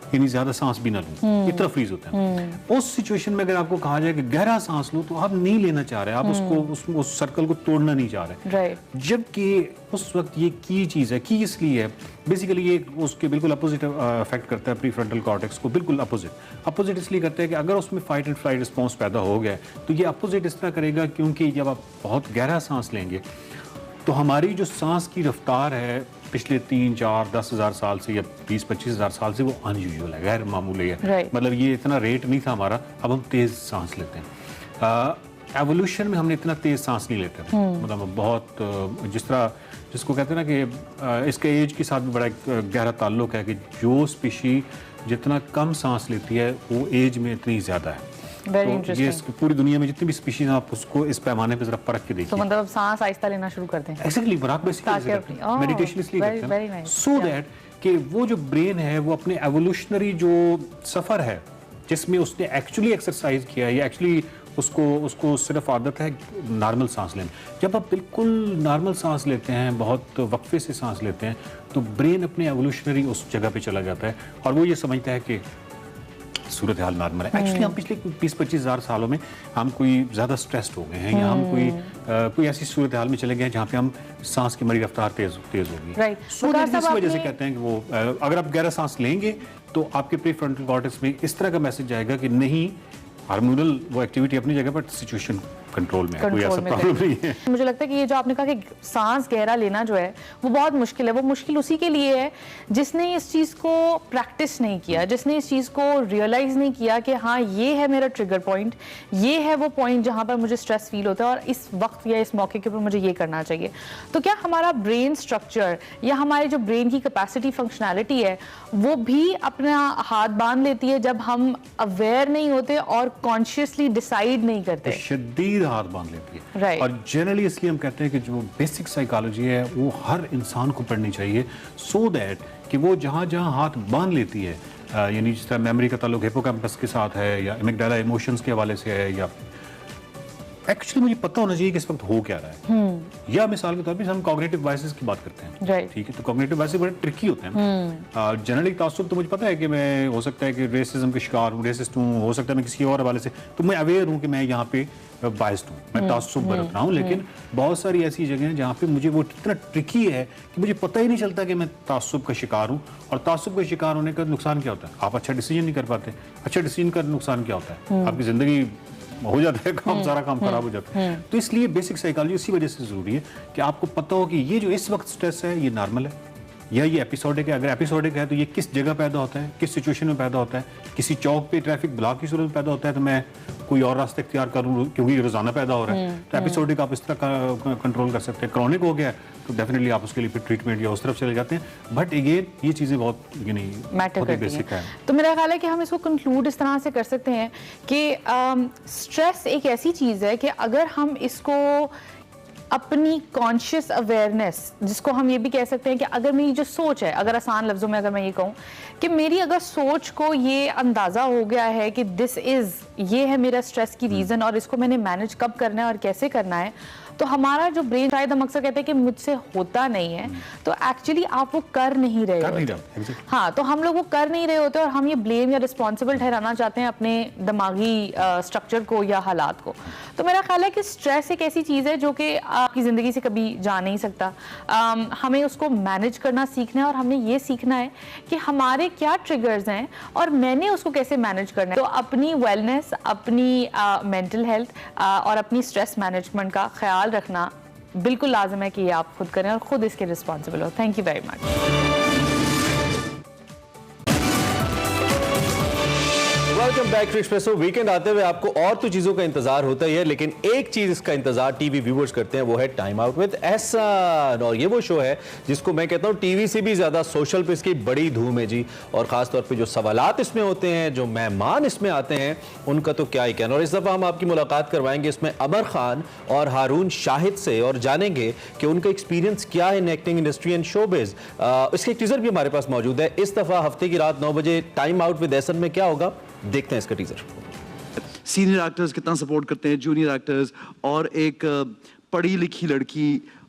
यानी ज्यादा सांस भी ना लूं, इतना फ्रीज होता है। उस सिचुएशन में अगर आपको कहा जाए कि गहरा सांस लो तो आप नहीं लेना चाह रहे, आप उसको उस सर्कल को तोड़ना नहीं चाह रहे। राइट। जबकि उस वक्त ये की चीज है, की इसलिए है बेसिकली ये उसके बिल्कुल अपोजिट इफेक्ट करता है प्रीफ्रंटल कॉर्टेक्स को, बिल्कुल अपोजिट इसलिए करता है कि अगर उसमें फाइट एंड फ्लाइट रिस्पॉन्स पैदा हो गया तो ये अपोजिट इस तरह करेगा, क्योंकि जब आप बहुत गहरा सांस लेंगे तो हमारी जो सांस की रफ्तार है पिछले 3, 4, 10 हज़ार साल से या 20-25 हज़ार साल से वो अनयूजुअल है, गैर मामूली है। Right. मतलब ये इतना रेट नहीं था हमारा, अब हम तेज़ सांस लेते हैं। एवोल्यूशन में हमने इतना तेज़ सांस नहीं लेते थे, मतलब बहुत जिस तरह जिसको कहते हैं ना कि इसके एज के साथ भी बड़ा एक गहरा ताल्लुक है कि जो स्पीशी जितना कम सांस लेती है वो एज में इतनी ज़्यादा है। वेरी तो ये इंटरेस्टिंग। पूरी दुनिया में जितनी भी स्पीशीज आप उसको इस पैमाने पे जरा परख के देखिए। तो मतलब अब सांस आहिस्ता लेना शुरू कर दें। एक्जेक्टली, बराक ताकि अपनी- Oh, मेडिटेशन इसलिए very, करते very हैं nice. So Yeah. दैट कि वो जो ब्रेन है वो अपने एवोल्यूशनरी जो सफ़र है जिसमें उसने एक्चुअली एक्सरसाइज किया है या एक्चुअली उसको सिर्फ आदत है नॉर्मल सांस लेने, जब आप बिल्कुल नॉर्मल सांस लेते हैं, बहुत वक्फे से सांस लेते हैं, तो ब्रेन अपने एवोल्यूशनरी उस जगह पे चला जाता है और वो ये समझता है कि सूरत हाल नॉर्मल है। एक्चुअली हम पिछले 20-25 हज़ार सालों में हम कोई ज़्यादा स्ट्रेस्ड हो गए हैं या हम कोई ऐसी सूरत हाल में चले गए हैं जहाँ पे हम सांस की हमारी रफ्तार तेज़ होगी। Right. So वकार इस साहब, वजह से आपने- कहते हैं कि वो अगर आप गहरा सांस लेंगे तो आपके प्रीफ्रंटल कॉर्टेक्स में इस तरह का मैसेज जाएगा कि नहीं, हार्मोनल वो एक्टिविटी अपनी जगह पर सिचुएशन कंट्रोल में है, कोई ऐसा प्रॉब्लम नहीं है। मुझे लगता है कि ये जो आपने कहा कि सांस गहरा लेना जो है वो बहुत मुश्किल है, वो मुश्किल उसी के लिए है जिसने इस चीज़ को प्रैक्टिस नहीं किया, जिसने इस चीज़ को रियलाइज़ नहीं किया कि हाँ ये है मेरा ट्रिगर पॉइंट, ये है वो पॉइंट जहाँ पर मुझे स्ट्रेस फील होता है और इस वक्त या इस मौके के ऊपर मुझे ये करना चाहिए। तो क्या हमारा ब्रेन स्ट्रक्चर या हमारी जो ब्रेन की कैपेसिटी फंक्शनैलिटी है वो भी अपना हाथ बांध लेती है जब हम अवेयर नहीं होते और कॉन्शियसली डिसाइड नहीं करते? शदीद हाथ बांध लेती है। Right. और जनरली इसलिए हम कहते हैं कि जो बेसिक साइकोलॉजी है वो हर इंसान को पढ़नी चाहिए, सो दैट कि वो जहाँ जहाँ हाथ बांध लेती है, यानी जिस तरह मेमोरी का ताल्लुक हिप्पोकैम्पस के साथ है या एमिगडाला इमोशंस के हवाले से है या एक्चुअली मुझे पता होना चाहिए कि इस वक्त हो क्या रहा है। या मिसाल के तौर पे हम कॉग्निटिव बायसेस की बात करते हैं, Right. ठीक है, तो कॉग्निटिव बायसेस बड़े ट्रिकी होते हैं। जनरली तासुब तो मुझे पता है कि मैं हो सकता है कि रेसिज्म का शिकार हूँ, रेसिस्ट हूँ, हो सकता है मैं किसी और हवाले से, तो मैं अवेयर हूँ कि मैं यहाँ पे बायस्ड हूँ, मैं तासुब बरत रहा हूँ। लेकिन बहुत सारी ऐसी जगह हैं जहाँ पे मुझे वो इतना ट्रिकी है कि मुझे पता ही नहीं चलता कि मैं तासुब का शिकार हूँ। और तासुब का शिकार होने का नुकसान क्या होता है? आप अच्छा डिसीजन नहीं कर पाते। अच्छा डिसीजन का नुकसान क्या होता है? आपकी जिंदगी हो जाता है, सारा काम खराब हो जाता है। तो इसलिए बेसिक साइकोलॉजी इसी वजह से जरूरी है कि आपको पता हो कि ये जो इस वक्त स्ट्रेस है ये नॉर्मल है या ये एपिसोडिक है। अगर एपिसोडिक है तो ये किस जगह पैदा होता है, किस सिचुएशन में पैदा होता है। किसी चौक पे ट्रैफिक ब्लॉक की सूरत में पैदा होता है तो मैं कोई और रास्ता इख्तियार करूँ क्योंकि रोजाना पैदा हो रहा है। तो एपिसोडिक आप इस तरह कंट्रोल कर सकते हैं। क्रॉनिक हो गया तो डेफिनेटली आप उसके लिए फिर ट्रीटमेंट या उस तरफ चले जाते हैं। बट अगेन ये चीज़ें बहुत मैटर करती बेसिक हैं। है। तो मेरा ख्याल है कि हम इसको कंक्लूड इस तरह से कर सकते हैं कि स्ट्रेस एक ऐसी चीज़ है कि अगर हम इसको अपनी कॉन्शियस अवेयरनेस, जिसको हम ये भी कह सकते हैं कि अगर मेरी जो सोच है, अगर आसान लफ्ज़ों में अगर मैं ये कहूँ कि मेरी अगर सोच को ये अंदाज़ा हो गया है कि ये है मेरा स्ट्रेस की रीज़न और इसको मैंने मैनेज कब करना है और कैसे करना है, तो हमारा जो ब्रेन शायद हम अक्सर कहते हैं कि मुझसे होता नहीं है, तो एक्चुअली आप वो कर नहीं रहे होते। हाँ, तो हम लोग वो कर नहीं रहे होते और हम ये ब्लेम या रिस्पॉन्सिबल ठहराना चाहते हैं अपने दिमागी स्ट्रक्चर को या हालात को। तो मेरा ख्याल है कि स्ट्रेस एक ऐसी चीज़ है जो कि आपकी ज़िंदगी से कभी जा नहीं सकता। हमें उसको मैनेज करना सीखना है और हमने ये सीखना है कि हमारे क्या ट्रिगर्स हैं और मैंने उसको कैसे मैनेज करना है। तो अपनी वेलनेस, अपनी मेंटल हेल्थ और अपनी स्ट्रेस मैनेजमेंट का ख्याल रखना बिल्कुल लाजिम है कि ये आप खुद करें और खुद इसके रिस्पॉन्सिबल हो। Thank you very much. Welcome back to Expresso. Weekend आते हुए आपको और तो चीजों का इंतजार होता ही है, लेकिन एक चीज इसका इंतजार टीवी व्यूअर्स करते हैं, वो है टाइम आउट विद एहसान। और ये वो शो है जिसको मैं कहता हूँ टीवी से भी ज्यादा सोशल पे इसकी बड़ी धूम है जी। और खासतौर पे जो सवालात इसमें होते हैं, जो मेहमान इसमें आते हैं, उनका तो क्या ही कहना। और इस दफा हम आपकी मुलाकात करवाएंगे इसमें अमर खान और हारून शाहिद से और जानेंगे कि उनका एक्सपीरियंस क्या है in acting industry and showbiz. इसके एक टीजर भी हमारे पास मौजूद है। इस दफा हफ्ते की रात 9 बजे टाइम आउट विद एहसान में क्या होगा, देखते हैं इसका टीजर। सीनियर एक्टर्स कितना सपोर्ट करते हैं जूनियर एक्टर्स, और एक पढ़ी लिखी लड़की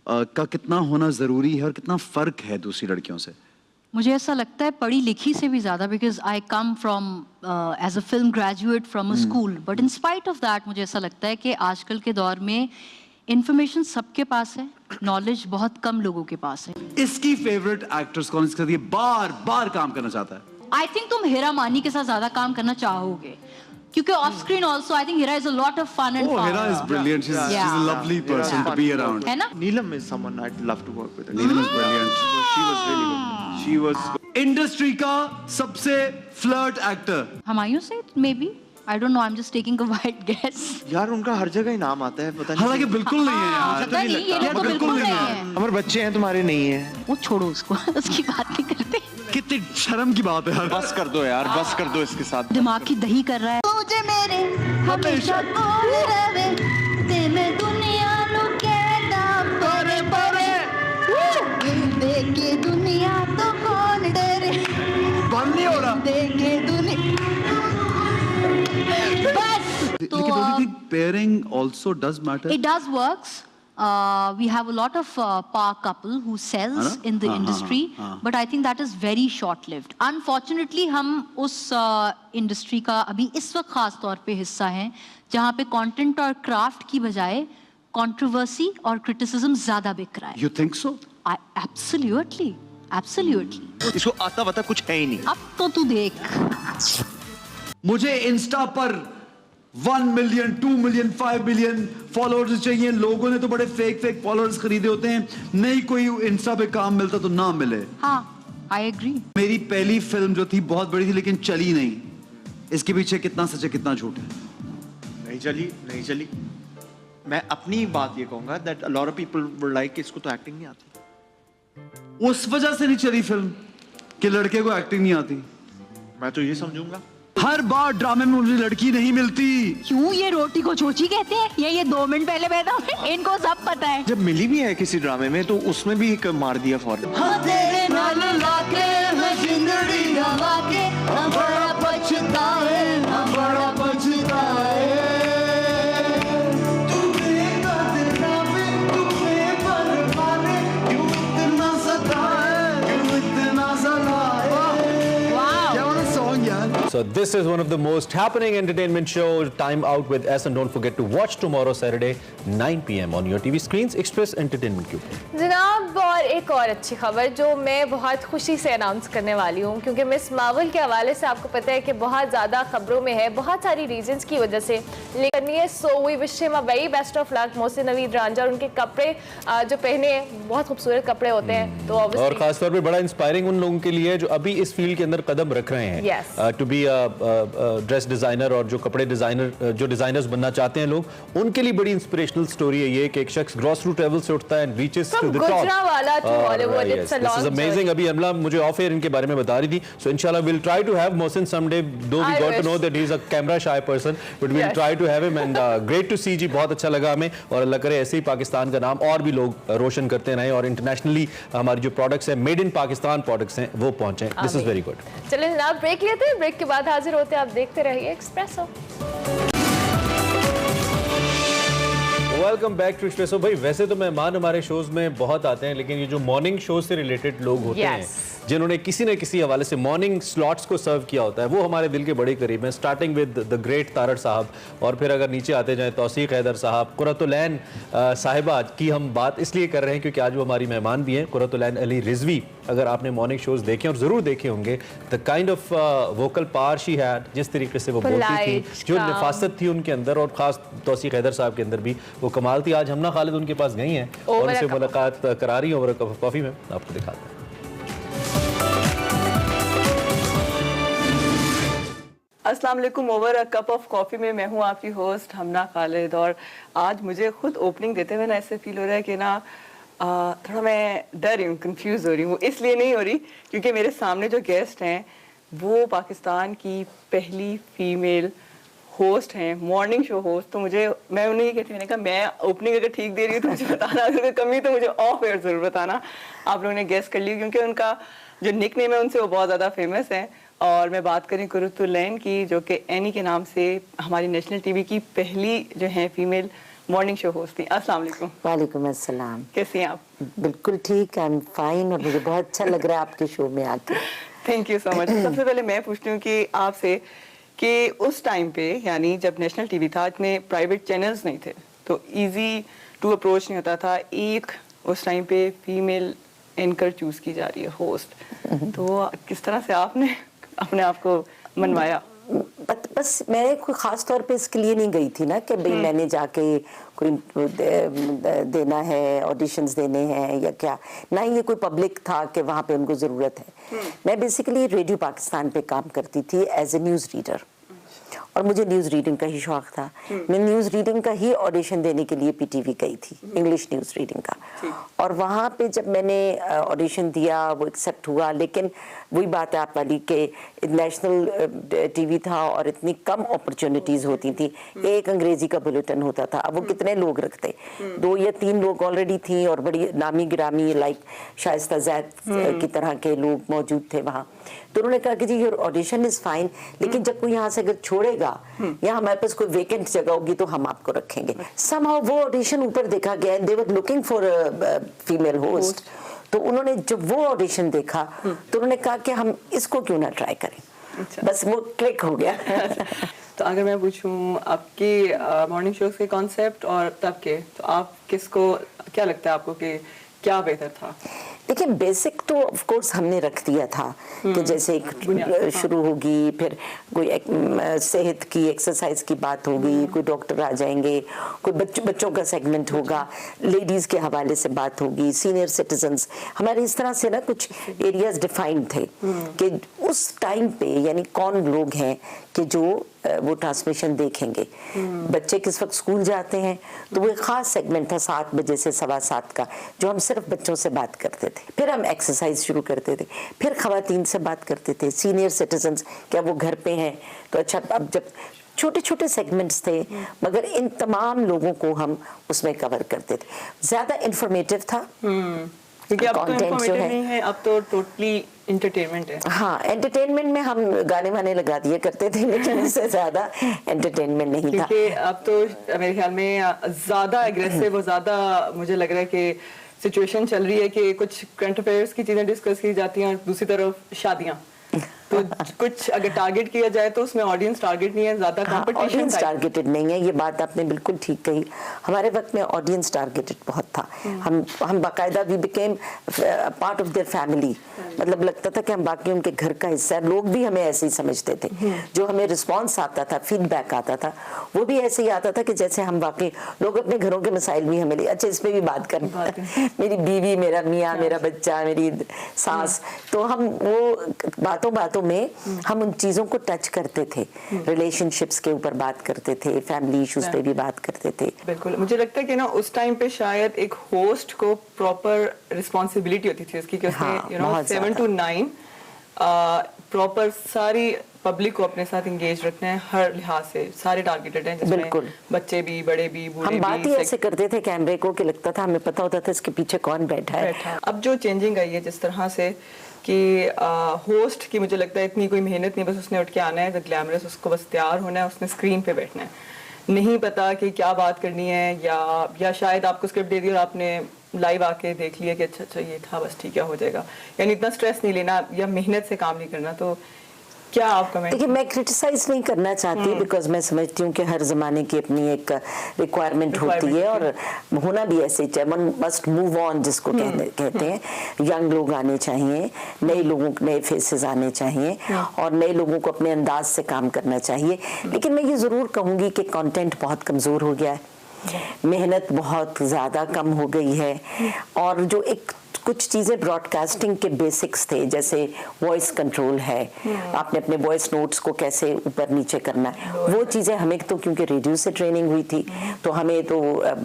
का कितना होना ज़रूरी है और कितना फ़र्क है दूसरी लड़कियों से। मुझे ऐसा लगता है पढ़ी लिखी से भी ज़्यादा, because I come from as a film graduate from a school, but in spite of that मुझे ऐसा लगता है कि आजकल के दौर में इंफॉर्मेशन सबके पास है, नॉलेज बहुत कम लोगों के पास है। इसकी फेवरेट एक्टर्स कौन, इसके साथ ये बार बार काम करना चाहता है? आई थिंक तुम हेरा मानी के साथ ज़्यादा काम करना चाहोगे, क्योंकि off screen also I think Hera is a lot of fun and Hera is brilliant. She's a lovely person to be around. है ना? Neelam is someone I'd love to work with. Neelam is brilliant. She was really good. She was industry का सबसे flirt actor Humayun से maybe, I don't know, I am just taking a wide guess. यार उनका हर जगह ही नाम आता है, पता नहीं। हालांकि बिल्कुल नहीं है यार। पता नहीं, ये लोग तो बिल्कुल नहीं है। हमारे बच्चे हैं, तुम्हारे नहीं है। वो छोड़ो उसको, उसकी बात नहीं करते। कितनी शर्म की बात है यार। बस कर दो यार, बस कर दो इसके साथ। दिमाग की दही कर रहा है। तुझे मेरे हमेशा कौन रवे, तेने दुनिया नु कहता परे परे, देखे दुनिया तो कौन डरे, बंद नहीं हो रहा। देखे दुनिया बस। तो लेकिन don't you think pairing also does matter? it does works. We have a lot of power couple who sells in the industry, but I think that is very short lived. Unfortunately हम उस industry का अभी इस वक्त खास तौर पे हिस्सा हैं जहाँ पे कंटेंट और क्राफ्ट की बजाय कंट्रोवर्सी और क्रिटिसिज्म ज्यादा बिक रहा है। You think so? Absolutely, absolutely. इसको आता पता कुछ है ही नहीं। अब तो तू देख। मुझे इंस्टा पर 1 मिलियन 2 मिलियन 5 मिलियन फॉलोअर्स चाहिए। लोगों ने तो बड़े फेक फॉलोअर्स खरीदे होते हैं। नहीं कोई इंस्टा पे काम मिलता तो ना मिले। हाँ, I agree. मेरी पहली फिल्म जो थी बहुत बड़ी थी लेकिन चली नहीं। इसके पीछे कितना सच है कितना झूठ है? नहीं चली। मैं अपनी बात ये कहूंगा that a lot of people were like इसको तो एक्टिंग नहीं आती। उस वजह से नहीं चली फिल्म कि लड़के को एक्टिंग नहीं आती। मैं तो ये समझूंगा हर बार ड्रामे में मुझे लड़की नहीं मिलती। क्यों ये रोटी को चोची कहते हैं? ये 2 मिनट पहले पैदा हुए, इनको सब पता है। जब मिली भी है किसी ड्रामे में तो उसमें भी एक मार दिया फौरन। हाँ तेरे नाल लाके मैं जिंदड़ी गवा के, ना बड़ा पछताए, ना बड़ा पछताए। So this is one of the most happening entertainment shows. Time out with S, and don't forget to watch tomorrow Saturday 9 PM on your TV screens. Express Entertainment के ऊपर। जनाब, और एक और अच्छी खबर जो मैं बहुत खुशी से अनाउंस करने वाली हूँ, क्योंकि मिस मार्वल के हवाले से आपको पता है कि बहुत ज़्यादा खबरों में है, बहुत सारी रीजंस की वजह से, लेकिन ये so we wish him a very best of luck. Mohsin Naveed Ranjha और उनके कपड़े जो पहने हैं बहुत खूबसूरत कपड़े होते हैं, तो और खास तौर पे बड़ा इंस्पायरिंग उन लोगों के लिए जो अभी इस फील्ड के अंदर कदम रख रहे हैं, टू बी ड्रेस डिजाइनर, और जो कपड़े डिजाइनर, जो डिजाइनर्स बनना चाहते हैं लोग, उनके लिए बड़ी इंस्पिरेशनल स्टोरी है ये कि एक शख्स ग्रॉस रूट लेवल से उठता है and reaches to the top. This is amazing. अभी अमला मुझे ऑफ एयर इनके बारे में बता रही थी, सो इंशाल्लाह will try to have Mohsin someday, though we got to know that he is a camera shy person, but we will try to have him, and great to see जी, बहुत अच्छा लगा हमें, और अल्लाह करे ऐसे ही पाकिस्तान का नाम और भी लोग रोशन करते रहें और इंटरनेशनली हमारी जो प्रोडक्ट्स हैं, मेड इन पाकिस्तान प्रोडक्ट्स हैं, वो पहुंचे। This is very good. चलिए जनाब, ब्रेक लेते हैं, ब्रेक के बाद हाजिर होते हैं, आप देखते रहिए Expresso. Welcome back to Expresso. भाई वैसे तो मेहमान हमारे शोज में बहुत आते हैं, लेकिन ये जो मॉर्निंग शो से रिलेटेड लोग होते हैं, जिन्होंने किसी न किसी हवाले से मॉर्निंग स्लॉट्स को सर्व किया होता है, वो हमारे दिल के बड़े करीब हैं। Starting with the great Tarar साहब, और फिर अगर नीचे आते जाएं तौसीक हैदर साहब, कुरतुलैन साहिबा की हम बात इसलिए कर रहे हैं क्योंकि आज वो हमारी मेहमान भी हैं। कुरतुलैन अली रिजवी, अगर आपने मॉर्निंग शोज देखे और ज़रूर देखे होंगे, the kind of vocal power she had, जिस तरीके से वो बोलती थी, जो नफासत थी उनके अंदर, और ख़ास तौसीक हैदर साहब के अंदर भी वो कमाल थी। आज हमना खालिद उनके पास गई हैं और उनसे मुलाकात करा रही हैं over a cup of coffee में, आपको दिखाते हैं। अस्सलाम वालेकुम। Over a cup of coffee में मैं हूँ आपकी होस्ट हमना खालिद, और आज मुझे खुद ओपनिंग देते हुए ना ऐसे फील हो रहा है कि ना थोड़ा मैं डर रही हूँ, कंफ्यूज हो रही हूँ। इसलिए नहीं हो रही क्योंकि मेरे सामने जो गेस्ट हैं वो पाकिस्तान की पहली फीमेल होस्ट हैं, मॉर्निंग शो होस्ट। तो मैं उन्हें ये कहती हूँ, मैंने कहा मैं ओपनिंग अगर ठीक दे रही हूँ तो मुझे बताना, अगर कमी तो मुझे ऑफ एयर ज़रूर बताना। आप लोगों ने गेस कर ली, क्योंकि उनका जो निक नेम है उनसे वो बहुत ज़्यादा फेमस है। और मैं बात करें कुरतुलैन की, जो कि एनी के नाम से हमारी नेशनल टीवी की पहली जो है फीमेल मॉर्निंग शो होस्ट थी। अस्सलाम वालेकुम। वालेकुम अस्सलाम। कैसी हैं आप? बिल्कुल ठीक, आई एम फाइन, और मुझे बहुत अच्छा लग रहा है आपके शो में आके। Thank you so much. सबसे पहले मैं पूछती हूँ कि आपसे कि उस टाइम पे, यानी जब नेशनल टीवी था, इतने प्राइवेट चैनल्स नहीं थे, तो इजी टू अप्रोच नहीं होता था। एक उस टाइम पे फीमेल एंकर चूज की जा रही है होस्ट, तो किस तरह से आपने अपने आप को मनवाया? बस मैं कोई ख़ास तौर पे इसके लिए नहीं गई थी ना कि भाई मैंने जाके कोई देना है, ऑडिशंस देने हैं या क्या, ना ही ये कोई पब्लिक था कि वहाँ पे उनको ज़रूरत है। मैं बेसिकली रेडियो पाकिस्तान पे काम करती थी एज ए न्यूज़ रीडर, और मुझे न्यूज़ रीडिंग का ही शौक़ था। मैं न्यूज़ रीडिंग का ही ऑडिशन देने के लिए पीटीवी गई थी, इंग्लिश न्यूज़ रीडिंग का, और वहाँ पे जब मैंने ऑडिशन दिया वो एक्सेप्ट हुआ। लेकिन वही बात है आप वाली कि नेशनल टीवी था और इतनी कम अपॉर्चुनिटीज़ होती थी। एक अंग्रेज़ी का बुलेटिन होता था, अब वो कितने लोग रखते, 2 या 3 लोग ऑलरेडी थी, और बड़ी नामी गिरामी लाइक शाइस्ता ज़ैद की तरह के लोग मौजूद थे वहाँ। तो उन्होंने कहा कि जी योर ऑडिशन इज़ फाइन, लेकिन जब कोई यहाँ से अगर छोड़ेगा या हमारे पास कोई वेकेंट जगह होगी तो हम आपको रखेंगे। समहाउ वो ऑडिशन ऊपर देखा गया, they were looking for a female host. तो उन्होंने जब वो ऑडिशन देखा तो उन्होंने कहा कि हम इसको क्यों ना ट्राई करें। बस वो क्लिक हो गया। तो अगर मैं पूछूं आपकी मॉर्निंग शो के कॉन्सेप्ट और तब के, तो आप किसको, क्या लगता है आपको कि क्या बेहतर था? देखिए बेसिक तो ऑफ कोर्स हमने रख दिया था कि जैसे शुरू होगी, फिर कोई सेहत की एक्सरसाइज की बात होगी, कोई डॉक्टर आ जाएंगे, कोई बच्चों का सेगमेंट होगा, लेडीज़ के हवाले से बात होगी, सीनियर सिटीजन्स, हमारे इस तरह से ना कुछ एरियाज डिफाइंड थे कि उस टाइम पे यानी कौन लोग हैं कि जो वो ट्रांसमिशन देखेंगे। बच्चे किस वक्त स्कूल जाते हैं, तो वो एक ख़ास सेगमेंट था 7 बजे से 7:15 का, जो हम सिर्फ बच्चों से बात करते थे। फिर हम एक्सरसाइज शुरू करते थे, फिर ख़वातीन से बात करते थे, सीनियर सिटीजन्स, क्या वो घर पे हैं, तो अच्छा। अब जब छोटे छोटे सेगमेंट्स थे, मगर इन तमाम लोगों को हम उसमें कवर करते थे। ज़्यादा इंफॉर्मेटिव था, क्योंकि अब तो इंफॉर्मेटिव नहीं है, अब तो टोटली एंटरटेनमेंट है। हाँ, एंटरटेनमेंट में हम गाने वाने लगा दिए करते थे, लेकिन इससे ज्यादा एंटरटेनमेंट नहीं था। क्योंकि अब तो मेरे ख्याल में ज्यादा एग्रेसिव और ज्यादा मुझे लग रहा है कि सिचुएशन चल रही है कि कुछ करंट अफेयर्स की चीजें डिस्कस की जाती हैं और दूसरी तरफ शादियां। तो कुछ अगर टारगेट किया जाए तो उसमें ऑडियंस टारगेट नहीं है, ज्यादा कंपटीशन ऑडियंस टारगेटेड नहीं है, ये बात आपने बिल्कुल ठीक कही। हमारे वक्त में ऑडियंस टारगेटेड बहुत था। हम बाकायदा we became part of their family, मतलब लगता था कि हम बाकी उनके घर का हिस्सा है। लोग भी हमें ऐसे ही समझते थे। जो हमें रिस्पॉन्स आता था, फीडबैक आता था, वो भी ऐसे ही आता था कि जैसे हम बाकी लोग अपने घरों के मसाइल भी हमें, अच्छा इसमें भी बात करना, मेरी बीवी, मेरा मियाँ, मेरा बच्चा, मेरी सास, तो हम वो बातों में हम उन चीजों को टच करते थे। रिलेशनशिप्स के ऊपर बात करते थे, फैमिली इश्यूज पे भी बात करते थे। बिल्कुल, मुझे लगता है कि ना उस टाइम पे शायद एक होस्ट को प्रॉपर रिस्पॉन्सिबिलिटी होती थी उसकी कि उसने 7 to 9 प्रॉपर सारी पब्लिक को अपने साथ इंगेज रखना है हर लिहाज से। सारे टारगेटेड हैं जिसमें बिल्कुल, बच्चे भी, बड़े भी, बूढ़े भी। हम बात ही ऐसे करते थे कैमरे को कि लगता था हमें पता होता था इसके पीछे कौन बैठा है। अब जो चेंजिंग आई है जिस तरह से कि होस्ट की, मुझे लगता है इतनी कोई मेहनत नहीं, बस उसने उठ के आना है, ग्लैमरस, उसको बस तैयार होना है, उसने स्क्रीन पे बैठना है, नहीं पता कि क्या बात करनी है, या शायद आपको स्क्रिप्ट दे दी और आपने लाइव आके देख लिया कि अच्छा ये था, बस ठीक है, हो जाएगा। यानी इतना स्ट्रेस नहीं लेना या मेहनत से काम नहीं करना। तो क्या आप कमेंट? देखिए, मैं क्रिटिसाइज नहीं करना चाहती, बिकॉज मैं समझती हूँ कि हर जमाने की अपनी एक रिक्वायरमेंट होती है और होना भी ऐसे ही चाहिए। वन मस्ट मूव ऑन जिसको कहते हैं। यंग लोग आने चाहिए, नए लोगों, नए फेसेस आने चाहिए और नए लोगों को अपने अंदाज से काम करना चाहिए। लेकिन मैं ये जरूर कहूँगी कि कंटेंट बहुत कमजोर हो गया है, मेहनत बहुत ज्यादा कम हो गई है और जो एक कुछ चीज़ें ब्रॉडकास्टिंग के बेसिक्स थे, जैसे वॉइस कंट्रोल है, आपने अपने वॉइस नोट्स को कैसे ऊपर नीचे करना है, वो चीज़ें हमें तो क्योंकि रेडियो से ट्रेनिंग हुई थी तो हमें तो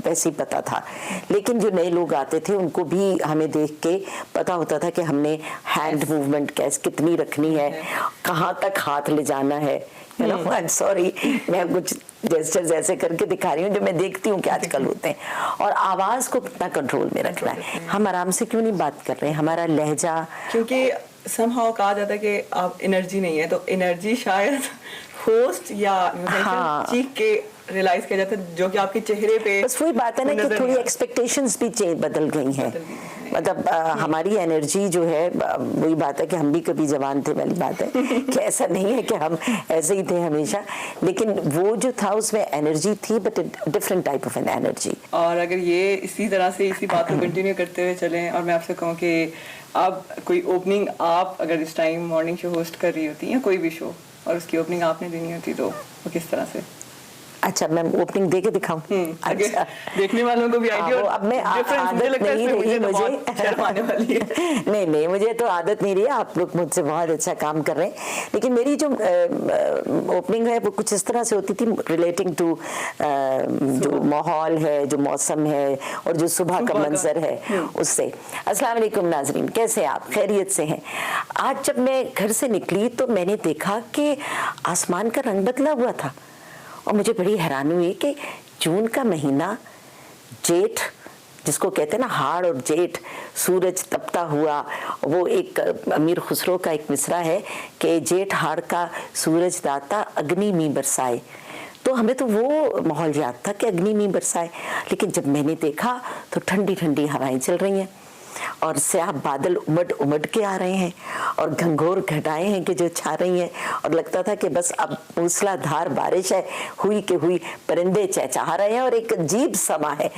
वैसे ही पता था। लेकिन जो नए लोग आते थे उनको भी हमें देख के पता होता था कि हमने हैंड मूवमेंट कैसे कितनी रखनी है, कहाँ तक हाथ ले जाना है। आई एम सॉरी, मैं कुछ जेस्चर्स ऐसे करके दिखा रही हूँ जो मैं देखती हूँ कि आजकल होते हैं। और आवाज को कितना कंट्रोल में रखना है। हम आराम से क्यों नहीं बात कर रहे हैं, हमारा लहजा, क्योंकि समहाउ कहा जाता है कि आप एनर्जी नहीं है, तो एनर्जी शायद होस्ट या चीख के रियलाइज किया जाता है, जो कि आपके चेहरे पे। बस वही बात है ना कि थोड़ी एक्सपेक्टेशंस भी बदल गई हैं। मतलब हमारी एनर्जी जो है, वही बात है कि हम भी कभी जवान थे वाली बात है कि ऐसा नहीं है कि हम ऐसे ही थे हमेशा, लेकिन वो जो था उसमें एनर्जी थी, but different type of an energy. और अगर ये इसी तरह से इसी बात को कंटिन्यू करते हुए चलें और मैं आपसे कहूँ कि अब कोई ओपनिंग आप अगर इस टाइम मॉर्निंग शो होस्ट कर रही होती है कोई भी शो और उसकी ओपनिंग आपने देनी होती तो वो किस तरह से? अच्छा, मैं ओपनिंग दे के दिखाऊं? अच्छा, देखने वालों को भी आइडिया। अब मैं आदत नहीं रही मुझे, शर्माने वाली है। नहीं मुझे तो आदत नहीं रही। आप लोग मुझसे बहुत अच्छा काम कर रहे हैं, लेकिन मेरी जो ओपनिंग है वो कुछ इस तरह से होती थी, रिलेटिंग टू जो माहौल है, जो मौसम है और जो सुबह का मंजर है उससे। अस्सलाम वालेकुम नाजरीन, कैसे आप? खैरियत से हैं? आज जब मैं घर से निकली तो मैंने देखा कि आसमान का रंग बदला हुआ था और मुझे बड़ी हैरानी हुई कि जून का महीना, जेठ जिसको कहते हैं ना, हाड़ और जेठ, सूरज तपता हुआ। वो एक अमीर खुसरो का एक मिसरा है कि जेठ हाड़ का सूरज दाता अग्नि में बरसाए। तो हमें तो वो माहौल याद था कि अग्नि में बरसाए, लेकिन जब मैंने देखा तो ठंडी ठंडी हवाएं चल रही हैं और स्याह बादल उमड़ के आ रहे हैं और घंघोर घटाएं हैं कि जो छा रही हैं और लगता था कि बस अब मूसलाधार बारिश है, हुई के हुई परिंदे चहचहा रहे हैं और एक अजीब समा है।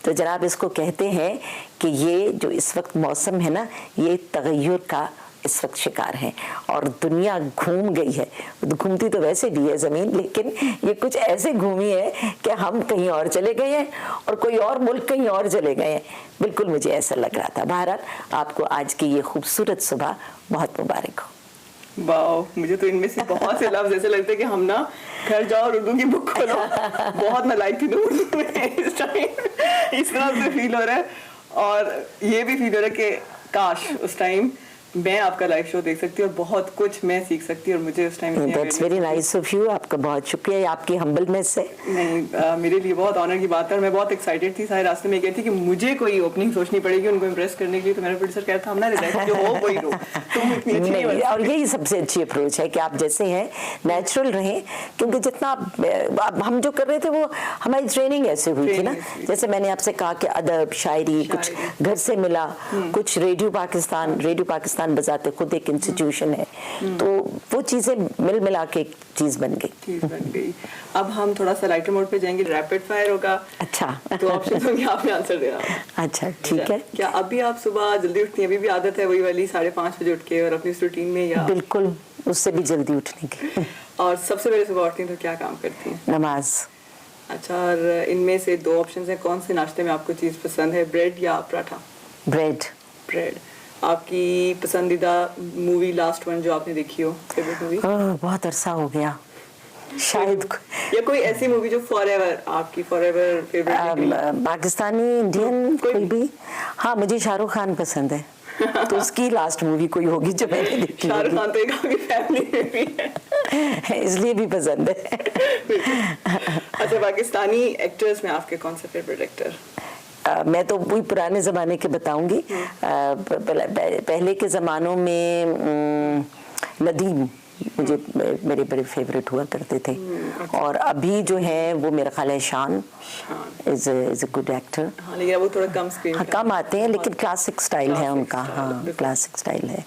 तो जनाब इसको कहते हैं कि ये जो इस वक्त मौसम है ना, ये तगय्युर का इस वक्त शिकार है और दुनिया घूम गई है। घूमती तो वैसे भी है ज़मीन, लेकिन ये कुछ ऐसे घूमी है कि हम कहीं और चले गए हैं और कोई और मुल्क कहीं और चले गए हैं। बिल्कुल मुझे ऐसा लग रहा था। बहरहाल आपको आज की ये खूबसूरत सुबह बहुत मुबारक हो। वाओ, मुझे तो इनमें से बहुत से लफ्ज ऐसे लगते हैं कि हम ना घर जाओ और उर्दू की बुक खोलो। बहुत नालायक थी उर्दू में इस टाइम, इस तरह से फील हो रहा है। और ये भी फील हो रहा है कि काश उस टाइम मैं आपका लाइव शो देख सकती हूँ और बहुत कुछ मैं सीख सकती हूँ और मुझे उस time. That's very nice of you, आपका बहुत शुक्रिया आपकी हम्बलनेस से। नहीं, मेरे लिए बहुत ऑनर की बात है और मैं बहुत एक्साइटेड थी। सारे रास्ते में कहती कि मुझे कोई ओपनिंग सोचनी पड़ेगी उनको इम्प्रेस करने के लिए, तो मेरा प्रोड्यूसर कहता हम ना रिलैक्स जो हो वही लो, तुम इतनी अच्छी नहीं बन। और यही सबसे अच्छी अप्रोच है कि आप जैसे हैं नेचुरल रहें, क्योंकि जितना हम जो कर रहे थे वो हमारी ट्रेनिंग ऐसे हुई थी ना। जैसे मैंने आपसे कहा कि अदब, शायरी कुछ घर से मिला, कुछ रेडियो पाकिस्तान पाकिस्तान बजाते खुद एक इंस्टीट्यूशन है, तो वो चीज़ें मिल मिला के एक चीज़ बन गई। अब हम थोड़ा सा लाइटर मोड पे जाएंगे, रैपिड फायर होगा। अच्छा तो ऑप्शन होंगे, आपने आंसर देना। अच्छा ठीक है। क्या अभी आप सुबह जल्दी उठती हैं? अभी भी आदत है वही वाली 5:30 बजे उठ के और अपनी रूटीन में, या बिल्कुल उससे भी जल्दी उठने की। और सबसे पहले सुबह उठती हैं तो क्या काम करती हैं? नमाज। अच्छा, और इनमें से 2 ऑप्शंस हैं, कौन से नाश्ते में आपको चीज़ पसंद है, ब्रेड या पराठा? ब्रेड। ब्रेड। आपकी पसंदीदा मूवी लास्ट वन जो आपने देखी हो, फेवरेट मूवी? बहुत अरसा हो गया शायद, या कोई ऐसी मूवी जो फॉरएवर आपकी फॉरएवर फेवरेट? पाकिस्तानी, इंडियन, कोई भी। हाँ, मुझे शाहरुख खान पसंद है, तो उसकी लास्ट मूवी कोई होगी जो मैंने देखी। शाहरुख खान तो एक आपकी फैमिली में भी है इसलिए भी पसंद है। अच्छा, पाकिस्तानी एक्टर्स में आपके कौन से फेवरेट एक्टर? मैं तो वही पुराने ज़माने के बताऊंगी। पहले के ज़मानों में नदीम मुझे मेरे बड़े फेवरेट हुआ करते थे। और अभी जो है वो मेरा ख्याल है शान इज अ गुड एक्टर। हाँ, लेकिन वो थोड़ा कम स्क्रीन, हाँ कम आते हैं, लेकिन क्लासिक स्टाइल है उनका। हाँ, क्लासिक स्टाइल है।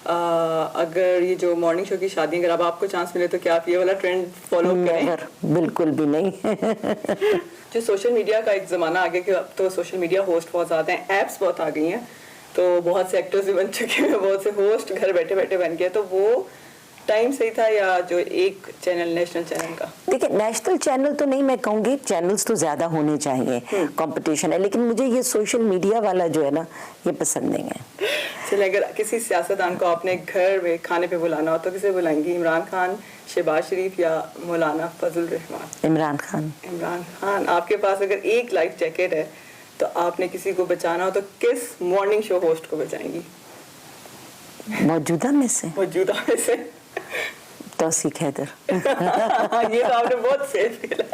अगर ये जो मॉर्निंग शो की शादी, अगर अब आपको चांस मिले तो क्या आप ये वाला ट्रेंड फॉलो करें? बिल्कुल भी नहीं। जो सोशल मीडिया का एक ज़माना आ गया कि अब तो सोशल मीडिया होस्ट बहुत ज़्यादा हैं, ऐप्स बहुत आ गई हैं, तो बहुत से एक्टर्स भी बन चुके हैं, बहुत से होस्ट घर बैठे बैठे बन गए, तो वो टाइम सही था या जो एक चैनल, नेशनल चैनल का? देखिए, नेशनल चैनल तो नहीं मैं कहूँगी, चैनल्स तो ज़्यादा होने चाहिए, कंपटीशन है, लेकिन मुझे ये सोशल मीडिया वाला जो है ना, ये पसंद नहीं है। चलिए, अगर किसी सियासतदान को अपने घर में खाने पे बुलाना हो तो किसे बुलाएंगी? इमरान खान, शहबाज शरीफ या मौलाना फजल रहमान? इमरान खान। इमरान खान। आपके पास अगर एक लाइफ जैकेट है तो आपने किसी को बचाना हो तो किस मॉर्निंग शो होस्ट को बचाएंगी? मौजूदा में से? मौजूदा में से तौसीक हैदर। ये तो आपने बहुत सेफ किया।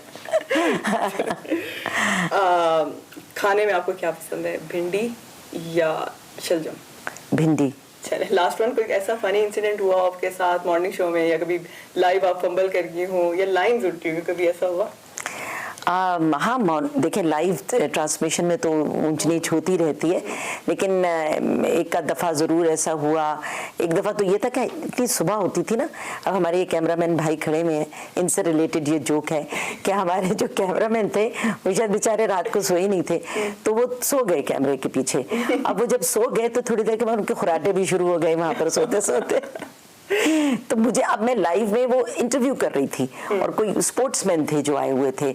खाने में आपको क्या पसंद है, भिंडी या शलजम? भिंडी। चले, लास्ट वन, कोई ऐसा फनी इंसिडेंट हुआ आपके साथ मॉर्निंग शो में, या कभी लाइव आप फंबल कर गई हो या लाइंस उल्टी हुई, कभी ऐसा हुआ? हाँ, देखिए लाइव ट्रांसमिशन में तो ऊंच नीच होती रहती है, लेकिन एक आध दफ़ा ज़रूर ऐसा हुआ। एक दफ़ा तो ये था कि इतनी सुबह होती थी ना, अब हमारे ये कैमरामैन भाई खड़े में हैं, इनसे रिलेटेड ये जोक है कि हमारे जो कैमरामैन थे वो शायद बेचारे रात को सोए नहीं थे, तो वो सो गए कैमरे के पीछे। अब वो जब सो गए तो थोड़ी देर के बाद उनके खुराटे भी शुरू हो गए वहाँ पर सोते सोते। तो मुझे, अब मैं लाइव में वो इंटरव्यू कर रही थी और कोई स्पोर्ट्समैन थे जो आए हुए थे,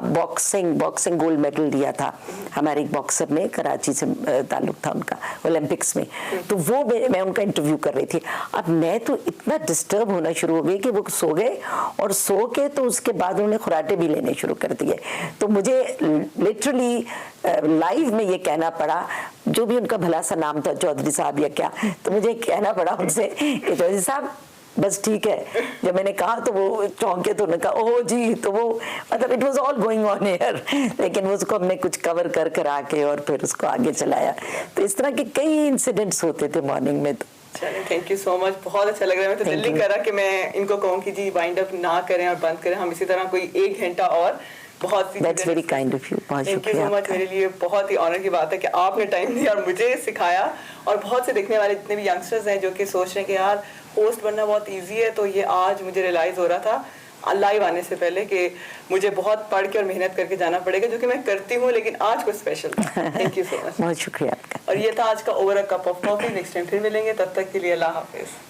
बॉक्सिंग गोल्ड मेडल लिया था हमारे एक बॉक्सर ने, कराची से ताल्लुक था उनका, ओलंपिक्स में, तो वो मैं उनका इंटरव्यू कर रही थी। अब मैं तो इतना डिस्टर्ब होना शुरू हो गई कि वो सो गए, और सो के तो उसके बाद उन्होंने खुराटे भी लेने शुरू कर दिए। तो मुझे लिटरली लाइव में ये कहना पड़ा, जो भी उनका भला सा नाम था, चौधरी साहब या क्या, तो मुझे कहना पड़ा उनसे कि चौधरी साहब बस ठीक है। जब मैंने कहा तो वो चौंके, तो उन्होंने कहा ओह जी, तो वो मतलब it was all going on air, लेकिन उसको हमने कुछ कवर कर कर आके और फिर उसको आगे चलाया। तो इस तरह के कई इंसिडेंट्स होते थे मॉर्निंग में। तो चलिए, थैंक यू सो मच, बहुत अच्छा लग रहा है। मैं तो दिल नहीं करा कि मैं इनको कहूँ कि जी वाइंड अप ना करें और बंद करें, हम इसी तरह कोई 1 घंटा और बहुत सी। That's very kind of you, बहुत थैंक यू शुक्रिया। सो मच, मेरे लिए बहुत ही ऑनर की बात है कि आपने टाइम दिया और मुझे सिखाया। और बहुत से देखने वाले जितने भी यंगस्टर्स हैं जो कि सोच रहे हैं कि यार होस्ट बनना बहुत इजी है, तो ये आज मुझे रियलाइज़ हो रहा था लाइव आने से पहले कि मुझे बहुत पढ़ के और मेहनत करके जाना पड़ेगा, जो कि मैं करती हूँ, लेकिन आज कुछ स्पेशल था। थैंक यू सो मच, बहुत शुक्रिया आपका। और ये था आज का over a cup of coffee. Next time फिर मिलेंगे, तब तक के लिए अल्लाह हाफिज़।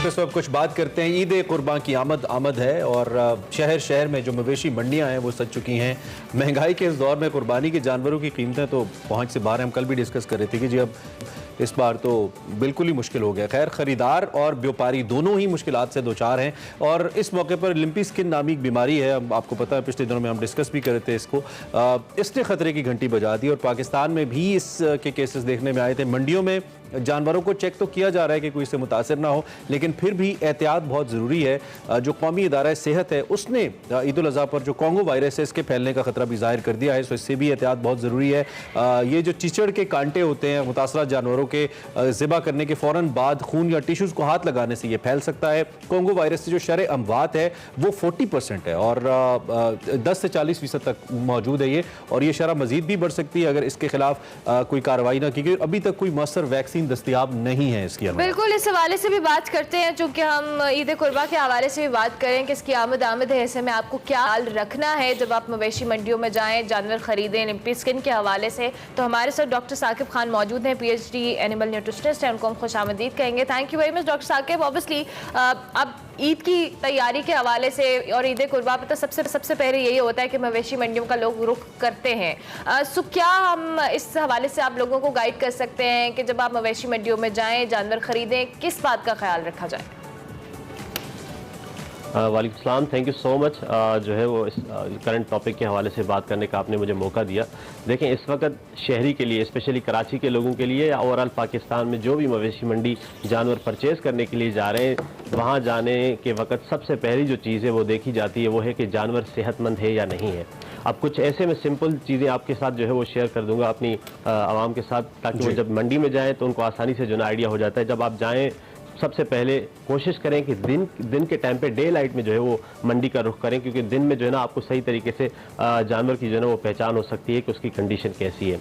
इस वक्त कुछ बात करते हैं। ईद कुर्बान की आमद है और शहर शहर में जो मवेशी मंडियां हैं वो सज चुकी हैं। महंगाई के इस दौर में कुर्बानी के जानवरों की कीमतें तो पहुंच से बाहर हैं। हम कल भी डिस्कस कर रहे थे कि जी अब इस बार तो बिल्कुल ही मुश्किल हो गया। खैर, ख़रीदार और व्यापारी दोनों ही मुश्किलात से दो चार हैं और इस मौके पर लिम्पी स्किन नामी एक बीमारी है, आपको पता है, पिछले दिनों में हम डिस्कस भी कर रहे थे इसको। इसने ख़तरे की घंटी बजा दी और पाकिस्तान में भी इसके केसेस देखने में आए थे। मंडियों में जानवरों को चेक तो किया जा रहा है कि कोई इससे मुतासर ना हो, लेकिन फिर भी एहतियात बहुत ज़रूरी है। जो कौमी इदारा सेहत है उसने ईद उल अज़हा पर जो कॉन्गो वायरस है इसके फैलने का खतरा भी जाहिर कर दिया है, तो इससे भी एहतियात बहुत ज़रूरी है। ये जो चीचड़ के कांटे होते हैं मुतासरा जानवरों के ज़िबा करने के फ़ौरन बाद खून या टिश्यूज़ को हाथ लगाने से ये फैल सकता है। कॉन्गो वायरस से जो शरह अमवात है वो 40% है और 10 से 40% तक मौजूद है ये, और ये शरह मज़ीद भी बढ़ सकती है अगर इसके खिलाफ कोई कार्रवाई ना की गई। अभी तक कोई मौसर वैक्सीन दस्तयाब नहीं है इसकी। बिल्कुल, इस हवाले से भी बात करते हैं, चूँकि हम ईद कुर्बा के हवाले से भी बात करें कि इसकी आमद है, ऐसे में आपको क्या हाल रखना है जब आप मवेशी मंडियों में जाएं, जानवर खरीदें। लिम्पी स्किन के हवाले से तो हमारे साथ डॉक्टर साकिब खान मौजूद हैं, PhD एनिमल न्यूट्रिशनिस्ट हैं, उनको हम खुशामदीद कहेंगे। Thank you very much doctor Saqib. Obviously अब ईद की तैयारी के हवाले से और ईद कुर्बा पे तो सबसे पहले यही होता है कि मवेशी मंडियों का लोग रुख करते हैं। सो क्या हम इस हवाले से आप लोगों को गाइड कर सकते हैं कि जब आप मवेशी मंडियों में जाएं, जानवर खरीदें, किस बात का ख्याल रखा जाए? वालेकुम सलाम, थैंक यू सो मच जो है वो इस करंट टॉपिक के हवाले से बात करने का आपने मुझे मौका दिया। देखें, इस वक्त शहरी के लिए, स्पेशली कराची के लोगों के लिए या ओवरऑल पाकिस्तान में जो भी मवेशी मंडी जानवर परचेज़ करने के लिए जा रहे हैं, वहाँ जाने के वक्त सबसे पहली जो चीज़ है वो देखी जाती है वो है कि जानवर सेहतमंद है या नहीं है। अब कुछ ऐसे में सिंपल चीज़ें आपके साथ जो है वो शेयर कर दूंगा अपनी आवाम के साथ, ताकि वो जब मंडी में जाएँ तो उनको आसानी से जो ना आइडिया हो जाता है। जब आप जाएँ सबसे पहले कोशिश करें कि दिन के टाइम पे डे लाइट में जो है वो मंडी का रुख करें, क्योंकि दिन में जो है ना आपको सही तरीके से जानवर की जो है ना वो पहचान हो सकती है कि उसकी कंडीशन कैसी है।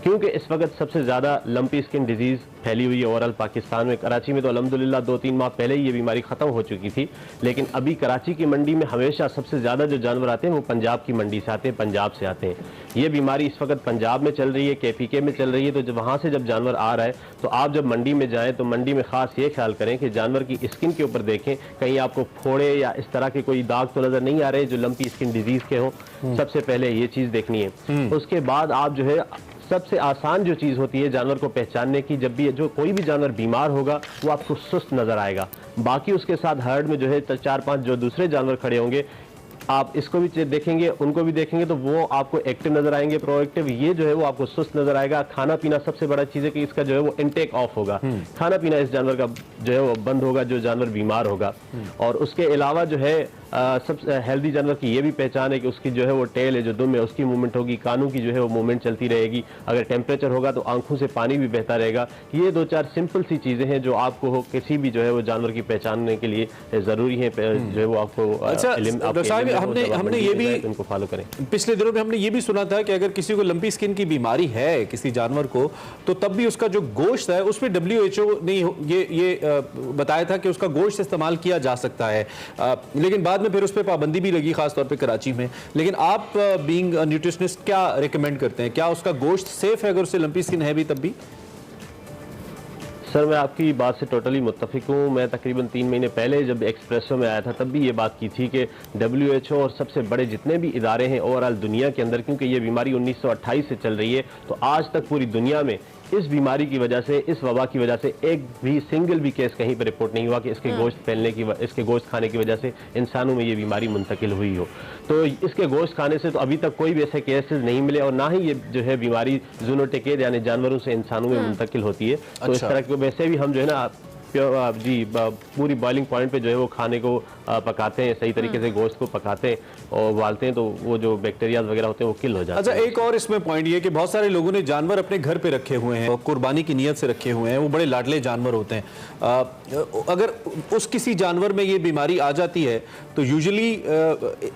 क्योंकि इस वक्त सबसे ज़्यादा लंपी स्किन डिजीज़ फैली हुई है ओवरऑल पाकिस्तान में। कराची में तो अल्हम्दुलिल्लाह 2-3 माह पहले ही ये बीमारी ख़त्म हो चुकी थी, लेकिन अभी कराची की मंडी में हमेशा सबसे ज़्यादा जो जानवर आते हैं वो पंजाब की मंडी से आते हैं, पंजाब से आते हैं। ये बीमारी इस वक्त पंजाब में चल रही है, KPK में चल रही है। तो जब वहाँ से जब जानवर आ रहा है तो आप जब मंडी में जाएँ तो मंडी में ख़ास ये ख्याल करें कि जानवर की स्किन के ऊपर देखें कहीं आपको फोड़े या इस तरह के कोई दाग तो नज़र नहीं आ रहे जो लंपी स्किन डिजीज़ के हों। सबसे पहले ये चीज़ देखनी है। उसके बाद आप जो है सबसे आसान जो चीज़ होती है जानवर को पहचानने की, जब भी जो कोई भी जानवर बीमार होगा वो आपको सुस्त नज़र आएगा। बाकी उसके साथ हर्ड में जो है 4-5 जो दूसरे जानवर खड़े होंगे, आप इसको भी देखेंगे, उनको भी देखेंगे तो वो आपको एक्टिव नजर आएंगे, प्रोएक्टिव। ये जो है वो आपको सुस्त नजर आएगा। खाना पीना सबसे बड़ा चीज़ है कि इसका जो है वो इनटेक ऑफ होगा, खाना पीना इस जानवर का जो है वो बंद होगा जो जानवर बीमार होगा। और उसके अलावा जो है सब हेल्दी जानवर की ये भी पहचान है कि उसकी जो है वो टेल है, जो दुम है, उसकी मूवमेंट होगी, कानों की जो है वो मूवमेंट चलती रहेगी। अगर टेम्परेचर होगा तो आंखों से पानी भी बहता रहेगा। ये 2-4 सिंपल सी चीज़ें हैं जो आपको किसी भी जो है वो जानवर की पहचानने के लिए ज़रूरी है, जो है वो आपको हमने ये भी उनको फॉलो करें। पिछले दिनों में हमने ये भी सुना था कि अगर किसी को लंपी स्किन की बीमारी है किसी जानवर को, तो तब भी उसका जो गोश्त है उसमें WHO ने ये बताया था कि उसका गोश्त इस्तेमाल किया जा सकता है, लेकिन बाद में फिर उस पर पाबंदी भी लगी, खासतौर पे कराची में। लेकिन आप बीइंग न्यूट्रिशनिस्ट क्या रिकमेंड करते हैं? क्या उसका गोश्त सेफ है अगर उससे लंपी स्किन है भी तब भी? सर, मैं आपकी बात से टोटली मुत्तफिक हूँ। मैं तकरीबन 3 महीने पहले जब एक्सप्रेसो में आया था तब भी ये बात की थी कि WHO और सबसे बड़े जितने भी इदारे हैं ओवरऑल दुनिया के अंदर, क्योंकि ये बीमारी 1928 से चल रही है, तो आज तक पूरी दुनिया में इस बीमारी की वजह से, इस वबा की वजह से एक भी सिंगल भी केस कहीं पर रिपोर्ट नहीं हुआ कि इसके गोश्त फैलने की, इसके गोश्त खाने की वजह से इंसानों में ये बीमारी मुंतकिल हुई हो। तो इसके गोश्त खाने से तो अभी तक कोई भी ऐसे केसेस नहीं मिले, और ना ही ये जो है बीमारी जूनोटिकेट यानी जानवरों से इंसानों में मुंतकिल होती है। तो इस तरह के वैसे भी हम जो है ना जी पूरी बॉइलिंग पॉइंट पे जो है वो खाने को पकाते हैं, सही तरीके से गोश्त को पकाते हैं और उबालते हैं, तो वो जो बैक्टीरिया वगैरह होते हैं वो किल हो जाते हैं। अच्छा, एक और इसमें पॉइंट ये कि बहुत सारे लोगों ने जानवर अपने घर पे रखे हुए हैं, कुर्बानी की नीयत से रखे हुए हैं, वो बड़े लाडले जानवर होते हैं। अगर उस किसी जानवर में ये बीमारी आ जाती है तो यूजुअली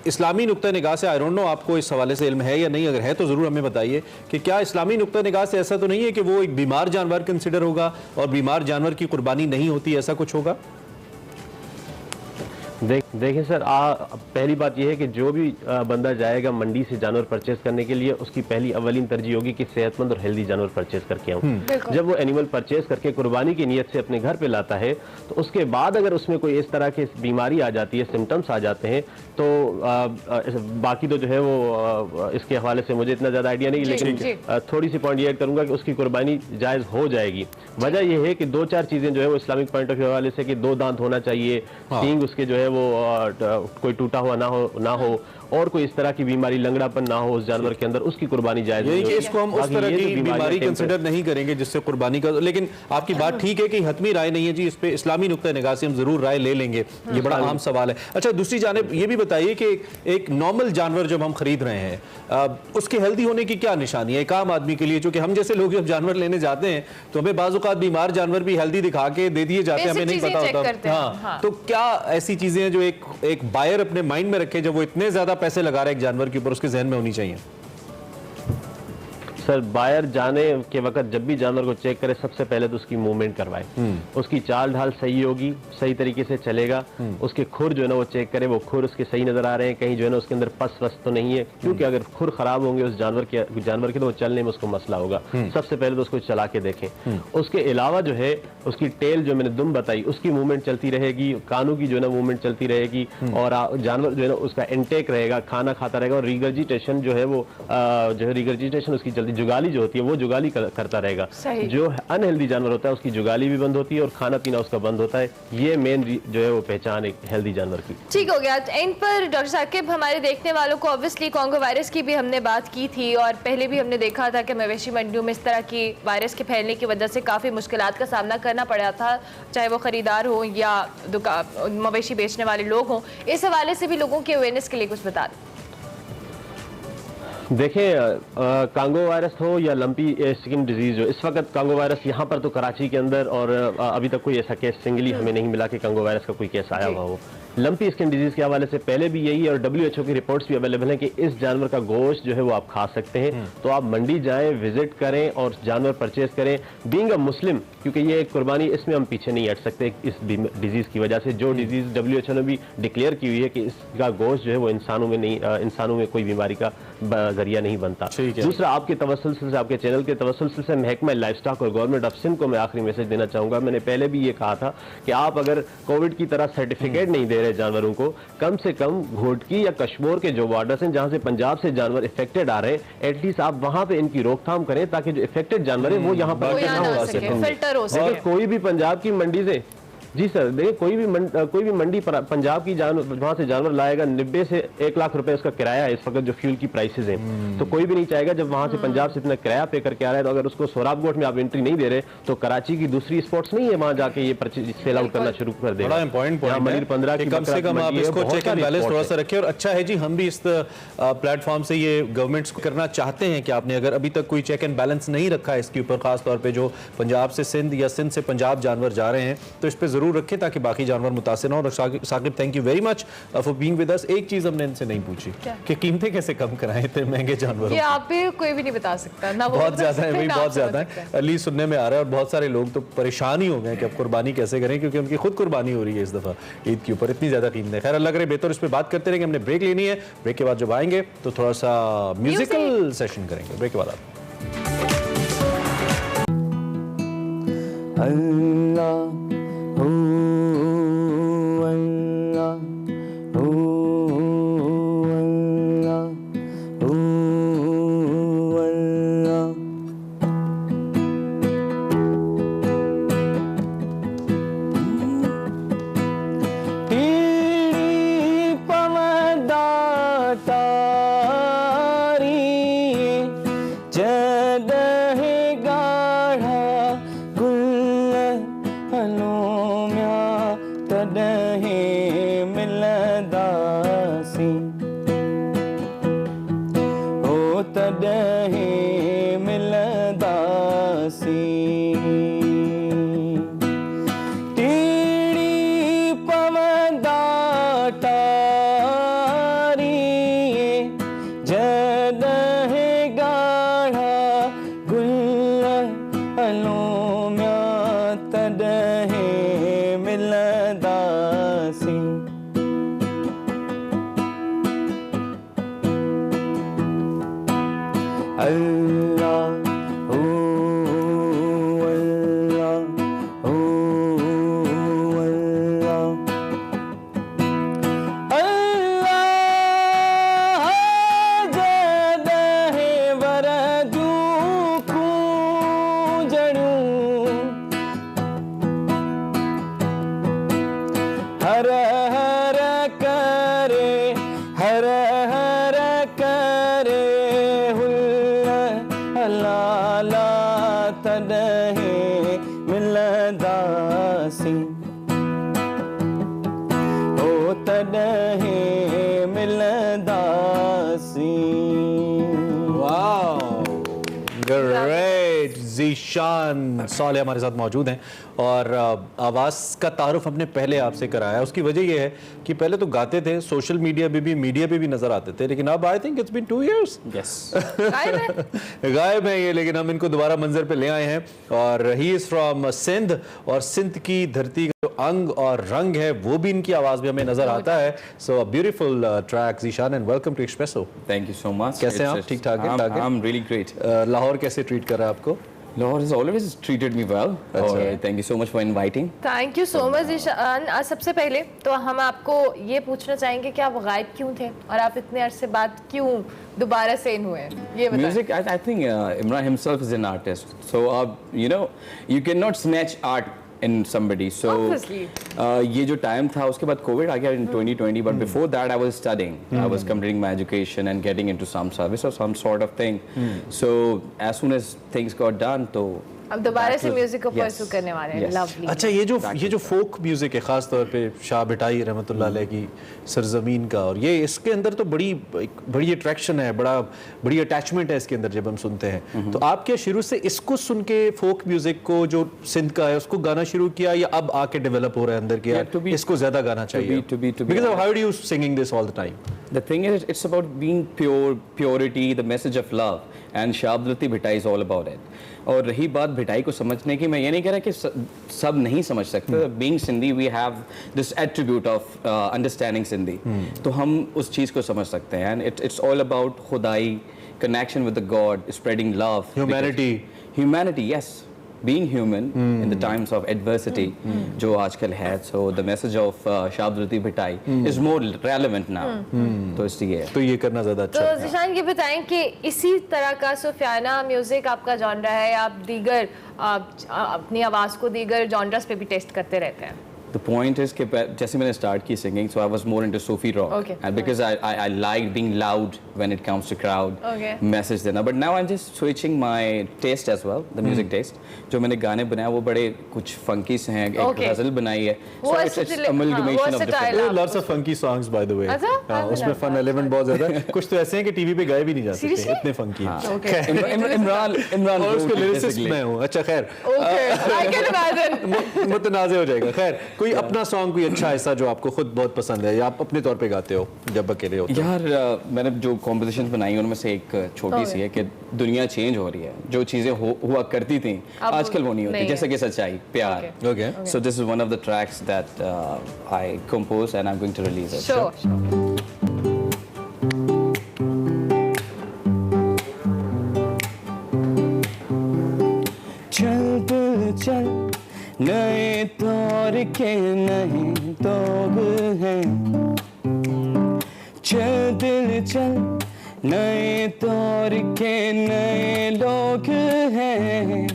इस्लामी नुक्ता निगाह से, आई डोंट नो आपको इस हवाले से इल्म है या नहीं, अगर है तो ज़रूर हमें बताइए कि क्या इस्लामी नुक्ता निगाह से ऐसा तो नहीं है कि वो एक बीमार जानवर कंसिडर होगा और बीमार जानवर की कुर्बानी नहीं होती, ऐसा कुछ होगा? देखिए सर, पहली बात यह है कि जो भी बंदा जाएगा मंडी से जानवर परचेज करने के लिए, उसकी पहली अवलीन तरजीह होगी कि सेहतमंद और हेल्दी जानवर परचेज करके आऊँ। जब वो एनिमल परचेज करके कुर्बानी की नीयत से अपने घर पे लाता है, तो उसके बाद अगर उसमें कोई इस तरह की बीमारी आ जाती है, सिम्टम्स आ जाते हैं, तो बाकी तो जो है वो इसके हवाले से मुझे इतना ज़्यादा आइडिया नहीं, लेकिन थोड़ी सी पॉइंट ये ऐड करूँगा कि उसकी कुर्बानी जायज़ हो जाएगी। वजह यह है कि 2-4 चीज़ें जो है वो इस्लामिक पॉइंट ऑफ व्यू हवाले से कि 2 दांत होना चाहिए, सींग उसके जो है वो कोई टूटा हुआ ना हो, और कोई इस तरह की बीमारी, लंगड़ापन ना हो उस जानवर के अंदर, उसकी कुर्बानी जायज नहीं कि होगी। इसको हम उस बाकी तरह ये जो की बीमारियां बीमारी टेम्पर- कंसिडर नहीं करेंगे जिससे कुर्बानी का, लेकिन आपकी बात ठीक है कि हतमी राय नहीं है जी, इस पे इस्लामी नुक्ता निगाह से हम जरूर राय ले लेंगे, ये बड़ा आम सवाल है। अच्छा, दूसरी जानिब ये भी बताइए कि एक नॉर्मल जानवर जब हम खरीद रहे हैं उसके हेल्दी होने की क्या निशानी है एक आम आदमी के लिए? क्योंकि हम जैसे लोग जब जानवर लेने जाते हैं तो हमें बाज़ औक़ात बीमार जानवर भी हेल्दी दिखा के दे दिए जाते हैं, हमें नहीं पता होता। हाँ, तो क्या ऐसी चीजें हैं जो एक बायर अपने माइंड में रखे जब वो इतने ज्यादा पैसे लगा रहा है एक जानवर के ऊपर, उसके जहन में होनी चाहिए? सर, बायर जाने के वक्त जब भी जानवर को चेक करे, सबसे पहले तो उसकी मूवमेंट करवाए, उसकी चाल ढाल सही होगी, सही तरीके से चलेगा, उसके खुर जो है ना वो चेक करे, वो खुर उसके सही नजर आ रहे हैं, कहीं जो है ना उसके अंदर पस वस तो नहीं है, क्योंकि अगर खुर खराब होंगे उस जानवर के तो वो चलने में उसको मसला होगा। सबसे पहले तो उसको चला के देखें। उसके अलावा जो है उसकी टेल जो मैंने दुम बताई उसकी मूवमेंट चलती रहेगी, कानों की जो है ना मूवमेंट चलती रहेगी, और जानवर जो है ना उसका इनटेक रहेगा, खाना खाता रहेगा, और रिगर्जिटेशन जो है वो जो है रिगर्जिटेशन उसकी चलती, जुगाली जो होती है वो जुगाली करता रहेगा। जो अनहेल्दी जानवर होता है उसकी जुगाली भी बंद होती है और खाना पीना उसका बंद होता है। ये मेन जो है वो पहचान एक हेल्दी जानवर की। ठीक हो गया। एंड पर डॉक्टर साकिब, हमारे देखने वालों को ऑब्वियसली कॉन्गो वायरस की भी हमने बात की थी, और पहले भी हमने देखा था कि मवेशी मंडियों में इस तरह की वायरस के फैलने की वजह से काफ़ी मुश्किलात का सामना करना पड़ा था, चाहे वो खरीदार हो या मवेशी बेचने वाले लोग हों। इस हवाले से भी लोगों की अवेयरनेस के लिए कुछ बता दें। देखें, कांगो वायरस हो या लंपी स्किन डिजीज हो, इस वक्त कांगो वायरस यहाँ पर तो कराची के अंदर, और अभी तक कोई ऐसा केस सिंगली हमें नहीं मिला कि कांगो वायरस का कोई केस आया हुआ हो। लंपी स्किन डिजीज के हवाले से पहले भी यही है, और WHO की रिपोर्ट्स भी अवेलेबल हैं कि इस जानवर का गोश्त जो है वो आप खा सकते हैं। तो आप मंडी जाएं, विजिट करें और जानवर परचेज करें। बीइंग अ मुस्लिम, क्योंकि ये एक कुर्बानी, इसमें हम पीछे नहीं हट सकते इस डिजीज की वजह से। जो डिजीज WHO ने भी डिक्लेयर की हुई है कि इसका गोश्त जो है वो इंसानों में कोई बीमारी का जरिया नहीं बनता। दूसरा, आपके तवस्सुल से, आपके चैनल के तवस्सुल से महकमा लाइफस्टॉक और गवर्नमेंट ऑफ सिंध को मैं आखिरी मैसेज देना चाहूंगा। मैंने पहले भी ये कहा था कि आप अगर कोविड की तरह सर्टिफिकेट नहीं दे रहे जानवरों को, कम से कम घोटकी या कश्मीर के जो वार्डर्स हैं जहां से पंजाब से जानवर इफेक्टेड आ रहे हैं, एटलीस्ट आप वहां पे इनकी रोकथाम करें ताकि जो इफेक्टेड जानवर है वो यहाँ पर फिल्टर हो सके। कोई भी पंजाब की मंडी से, जी सर, देखिए कोई भी मंडी पंजाब की वहां से जानवर लाएगा, 90 से 1 लाख रुपए उसका किराया है इस वक्त जो फ्यूल की प्राइसेस हैं। तो कोई भी नहीं चाहेगा जब वहां से पंजाब से इतना किराया पे करके आ रहा है, तो अगर उसको सोराब गोट में आप एंट्री नहीं दे रहे तो कराची की दूसरी स्पोर्ट्स नहीं है वहां जाके ये सेल आउट करना शुरू कर देगा। बड़ा इंपॉर्टेंट पॉइंट है, 15 की कम से कम आप इसको चेक एंड बैलेंस थोड़ा सा रखें। और अच्छा है जी, हम भी इस प्लेटफॉर्म से ये गवर्नमेंट्स को करना चाहते हैं कि आपने अगर अभी तक कोई चेक एंड बैलेंस नहीं रखा है इसके ऊपर, खास तौर पे जो पंजाब से सिंध या सिंध से पंजाब जानवर जा रहे हैं, तो इस पे जरूर रखें ताकि बाकी जानवर मुतासिर ना हो। और Saqib, thank you very much for being with us. एक चीज हमने इनसे नहीं पूछी कि कीमतें कैसे कम कराएं इतने महंगे जानवरों, ये आप भी कोई भी नहीं बता सकता ना, बहुत ज्यादा है भाई, बहुत ज्यादा है। अली सुनने में आ रहा है, और बहुत सारे लोग तो परेशान ही हो गए कि अब कुर्बानी कैसे करें, क्योंकि उनकी खुद कुर्बानी हो रही है इस दफा ईद के ऊपर, इतनी ज्यादा कीमतें। खैर, अल्लाह करे बेहतर, इस पर बात करते रहेंगे। हमने ब्रेक लेनी है, ब्रेक के बाद जब आएंगे तो थोड़ा सा म्यूजिकल सेशन करेंगे। ब्रेक के बाद आप हर हर करे हर हर ग्रेट। ज़ीशान साले हमारे साथ मौजूद हैं और आवाज़ का तारुफ हमने पहले आपसे कराया। उसकी वजह ये है कि पहले तो गाते थे, सोशल मीडिया पे भी नजर आते थे, लेकिन अब I think it's been 2 years गायब है ये, लेकिन हम इनको दोबारा मंजर पे ले आए हैं। और ही इज़ फ्रॉम सिंध, और सिंध की धरती का जो अंग और रंग है वो भी इनकी आवाज़ में हमें नजर आता है। So beautiful track Zeeshan, and welcome to Expresso. Thank you so much. कैसे हैं आप? ठीक ठाक हैं? I am really great. Lahore कैसे ट्रीट कर रहा है आपको? Lahore has always treated me well. अच्छा। Thank you so much for inviting. Thank you so much Ishaan. सबसे पहले तो हम आपको ये पूछना चाहेंगे कि आप गायब क्यों थे और आप इतने अरसे बाद क्यों दोबारा सेन हुए, ये बताएं। Music, I think Imran himself is an artist. So you know, you cannot snatch art in somebody. So ये जो टाइम था, उसके बाद कोविड आ गया in 2020, but before that I was studying. I was completing my education and getting into some service or some sort of thing. So as soon as things got done, तो अब दोबारा से music को pursue करने वाले हैं। Lovely. अच्छा, ये जो फोक म्यूजिक है, खास तौर पे शाह भिटाई रहमतुल्लाह अलैह की सरजमीन का, और ये इसके अंदर तो बड़ी अट्रैक्शन है, बड़ी अटैचमेंट है इसके अंदर जब हम सुनते हैं। तो आप क्या शुरू से इसको सुन के फोक म्यूजिक को जो सिंध का है उसको गाना शुरू किया, या अब आके डेवलप हो रहा है अंदर कि इसको ज्यादा गाना चाहिए? Because how are you singing this all the time? The thing is, it's about being purity, the message of love, and Shah Abdul Latif Bhittai is all about it. और रही बात भिटाई को समझने की, मैं ये नहीं कह रहा कि सब नहीं समझ सकते। Being Sindhi, we have this attribute of understanding Sindhi. तो हम उस चीज़ को समझ सकते हैं, and it's all about खुदाई, connection with the God, spreading love, humanity, yes. Being human in the times of adversity, जो आजकल है, so the message of Shah Abdul Latif Bhittai is more relevant now. तो इसलिए तो ये करना ज़्यादा अच्छा है। तो ज़ीशान ये बताएं कि इसी तरह का सूफियाना म्यूजिक आपका जॉनरा है, या आप दीगर अपनी आवाज़ को दीगर जॉनरास पे भी टेस्ट करते रहते हैं? The point is कि जैसे मैंने start की singing, so I was more into Sufi rock, and because I liked being loud when it comes to crowd, message देना. But now I'm just switching my taste as well, the music taste. जो मैंने गाने बनाए वो बड़े कुछ funky से हैं, एक गज़ल बनाई है. So it's amalgamation of different. There are lots of funky songs by the way. उसमें fun element बहुत ज़्यादा है. कुछ तो ऐसे हैं कि टीवी पे गाए भी नहीं जा सकते, इतने funky हैं. इमरान और उसके lyricist मैं हूँ. अच्छा खैर. I can imagine. मुतनाज़े हो जाएगा. खैर, कोई अपना सॉन्ग, कोई अच्छा ऐसा जो आपको खुद बहुत पसंद है या आप अपने तौर पे गाते हो जब अकेले होते हो? यार मैंने जो कॉम्पोजिशंस बनाई उनमें से एक छोटी सी है कि दुनिया चेंज हो रही है, जो चीज़ें हुआ करती थी आजकल वो नहीं होती, जैसे कि सच्चाई, प्यार. So this is one of the tracks that I composed and I'm going to release it. Sure. चल नए तौर के नए तोग हैं, चल दिल चल नए तौर के नए लोग हैं,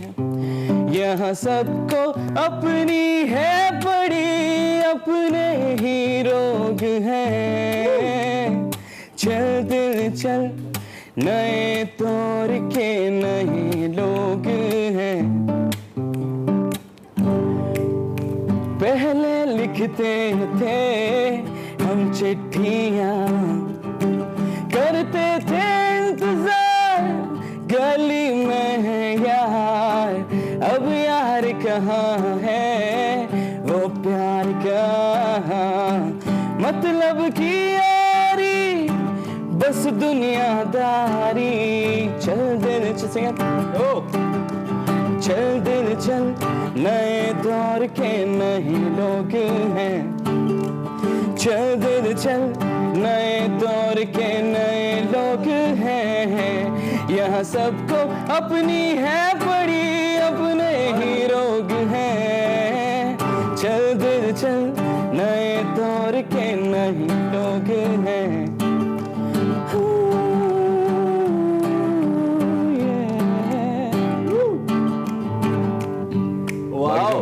यहाँ सबको अपनी है बड़ी अपने ही रोग हैं, चल दिल चल नए तौर के नए लोग हैं, पहले लिखते थे हम चिट्ठियाँ, करते थे इंतजार गली में है यार, अब यार कहाँ है वो प्यार कहाँ, मतलब की यारी बस दुनियादारी, चल दिल चल दिल चल नए दौर के नए लोग हैं, चल दिल चल नए दौर के नए लोग हैं, यहाँ सबको अपनी है बड़ी अपने ही रोग हैं, चल दिल चल नए दौर के नए लोग हैं.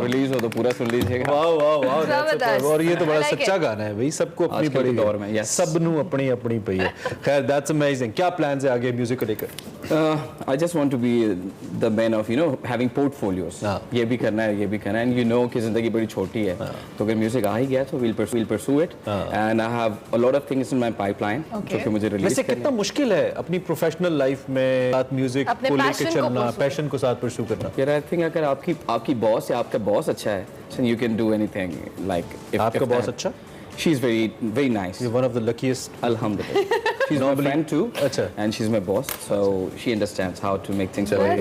रिलीज हो तो पूरा सुन लीजिएगा. और ये तो बड़ा सच्चा गाना है भाई, सबको अपनी बड़ी दौर में सबनू अपनी अपनी पई है. खैर दैट्स अमेजिंग. क्या प्लान्स है आगे म्यूजिक को लेकर? I just want to be the man of having portfolios. ये भी करना है, ये भी करना है, and you know कि ज़िंदगी बड़ी छोटी है, तो अगर म्यूजिक आ ही गया तो we'll pursue it, and I have a lot of things in my pipeline जो कि मुझे रिलीज वैसे कितना मुश्किल है अपनी प्रोफेशनल लाइफ में साथ म्यूजिक को लेकर चलना, पैशन को साथ परस्यू करना? यार आई थिंक अगर आपकी बॉस या आपका बॉस अच्छा है, so you can do anything. Like आपका बॉस अच्छा? She's very nice. You're one of the luckiest. Alhamdulillah. She's my friend too. Achha. And she's my boss, so she understands how to make things right.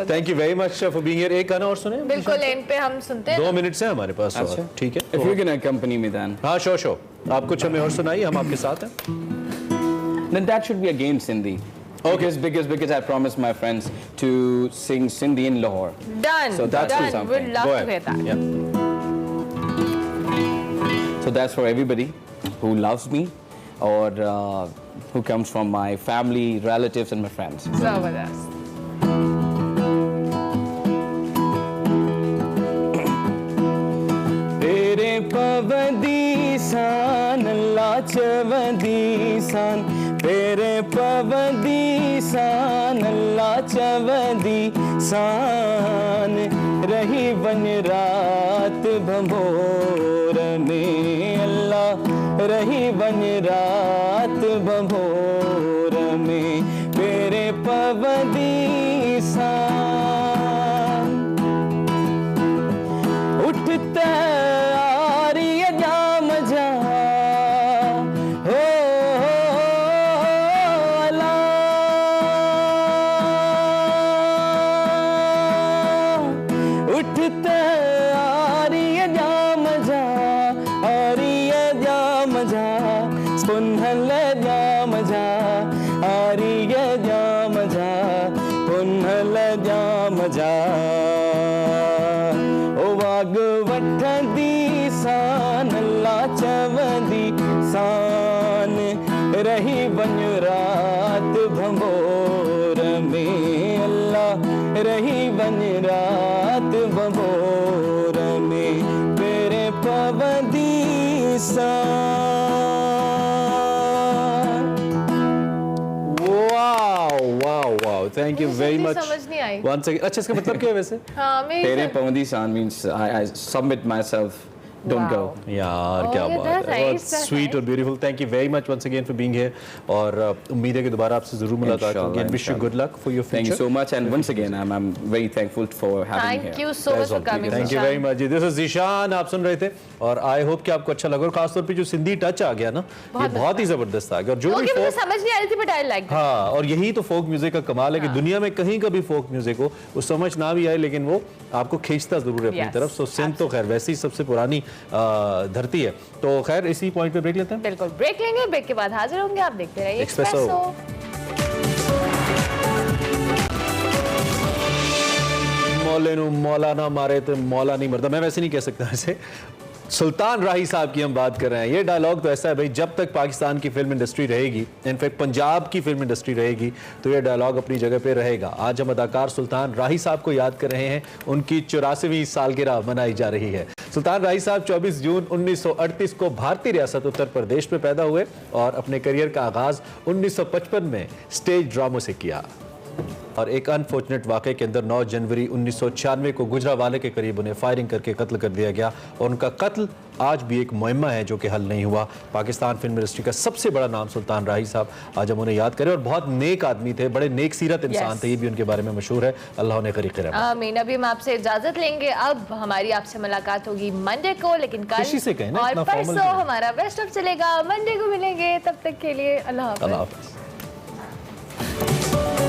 Thank you very much for being here. एक गाना और सुने? बिल्कुल and पे हम सुनते हैं। 2 minute से हमारे पास। अच्छा ठीक है। If you can accompany me then. हाँ sure. आप कुछ हमें और सुनाइए, हम आपके साथ हैं। Then that should be again Sindhi. Okay. Because I promised my friends to sing Sindhi in Lahore. Done. So that's done. We'd love to hear that. Yeah. So that's for everybody who loves me or who comes from my family, relatives and my friends. Zabardast. Tere pavadi san la chavadi san, tere pavadi san la chavadi san, rahi ban raat bhamor में अल्लाह रही बन रात बभोर में तेरे पवदी सान उठता आ रही है जाम जहाँ हो अल्लाह उठता आ रही है जाम जहाँ और ये जाम जहाँ पुनहल जाम जहाँ और ये जाम जहाँ पुनहल जाम जहाँ ओ वाग वठदी सान ला चवदी सान रही बन रात भंबोर में अल्लाह रही बन रात भंबोर में तेरे पवदी Wow. Thank you very much. समझ नहीं आई। Once again, अच्छा इसका मतलब क्या है वैसे? हाँ मेरी तेरे पवदी सान means I submit myself. Don't go. यार क्या बात है, बहुत स्वीट और beautiful. Thank you very much once again for being here और उम्मीद है कि दोबारा आपसे जरूर मुलाकात होगी। And wish you good luck for your future. Thank you so much and once again I'm very thankful for having me here. Thank you so much for coming. Thank you very much ji. This is Zeeshan, आप सुन रहे थे और I hope कि आपको अच्छा लगा और खासतौर पे जो सिंधी टच आ गया ना, ये बहुत ही जबरदस्त आ गया। और जो भी मुझे समझ नहीं आ रही थी बट आई लाइक। हाँ, और यही तो फोक म्यूजिक का कमाल है कि दुनिया में कहीं का भी फोक म्यूजिक हो, वो समझ ना भी आए लेकिन वो आपको खींचता जरूर है अपनी तरफ। सो सिंध तो खैर वैसे ही सबसे पुरानी धरती है। तो खैर इसी पॉइंट पे ब्रेक लेते हैं। बिल्कुल ब्रेक लेंगे, ब्रेक के बाद हाजिर होंगे। आप देखते रहिए एक्सप्रेसो। मौले नु मौलाना मारे तो मौला नहीं मरता, मैं वैसे नहीं कह सकता ऐसे। सुल्तान राही साहब की हम बात कर रहे हैं। ये डायलॉग तो ऐसा है भाई, जब तक पाकिस्तान की फिल्म इंडस्ट्री रहेगी, इनफैक्ट पंजाब की फिल्म इंडस्ट्री रहेगी, तो ये डायलॉग अपनी जगह पे रहेगा। आज हम अदाकार सुल्तान राही साहब को याद कर रहे हैं। उनकी 84वीं सालगिरह मनाई जा रही है। सुल्तान राही साहब 24 जून 1938 को भारतीय रियासत उत्तर प्रदेश में पैदा हुए और अपने करियर का आगाज 1955 में स्टेज ड्रामों से किया और एक अनफॉर्चुनेट वाक़े के अंदर 9 जनवरी 1996 को गुजरावाले के करीब उन्हें फायरिंग करके कत्ल कर दिया गया और उनका कत्ल आज भी एक मुहिम्मा है जो कि हल नहीं हुआ। पाकिस्तान फिल्म इंडस्ट्री का सबसे बड़ा नाम सुल्तान राही साहब, आज हम उन्हें याद करें और बहुत नेक आदमी थे, बड़े नेक सीरत इंसान थे, ये भी उनके बारे में मशहूर है। अल्लाह उन्हें ग़रीक़ रहमत। आमीन। अभी हम आपसे इजाजत लेंगे, अब हमारी आपसे मुलाकात होगी मंडे को, लेकिन कल से कहें ना, और परसों हमारा बेस्ट ऑफ चलेगा। मंडे को मिलेंगे, तब तक के लिए अल्लाह हाफ़िज़।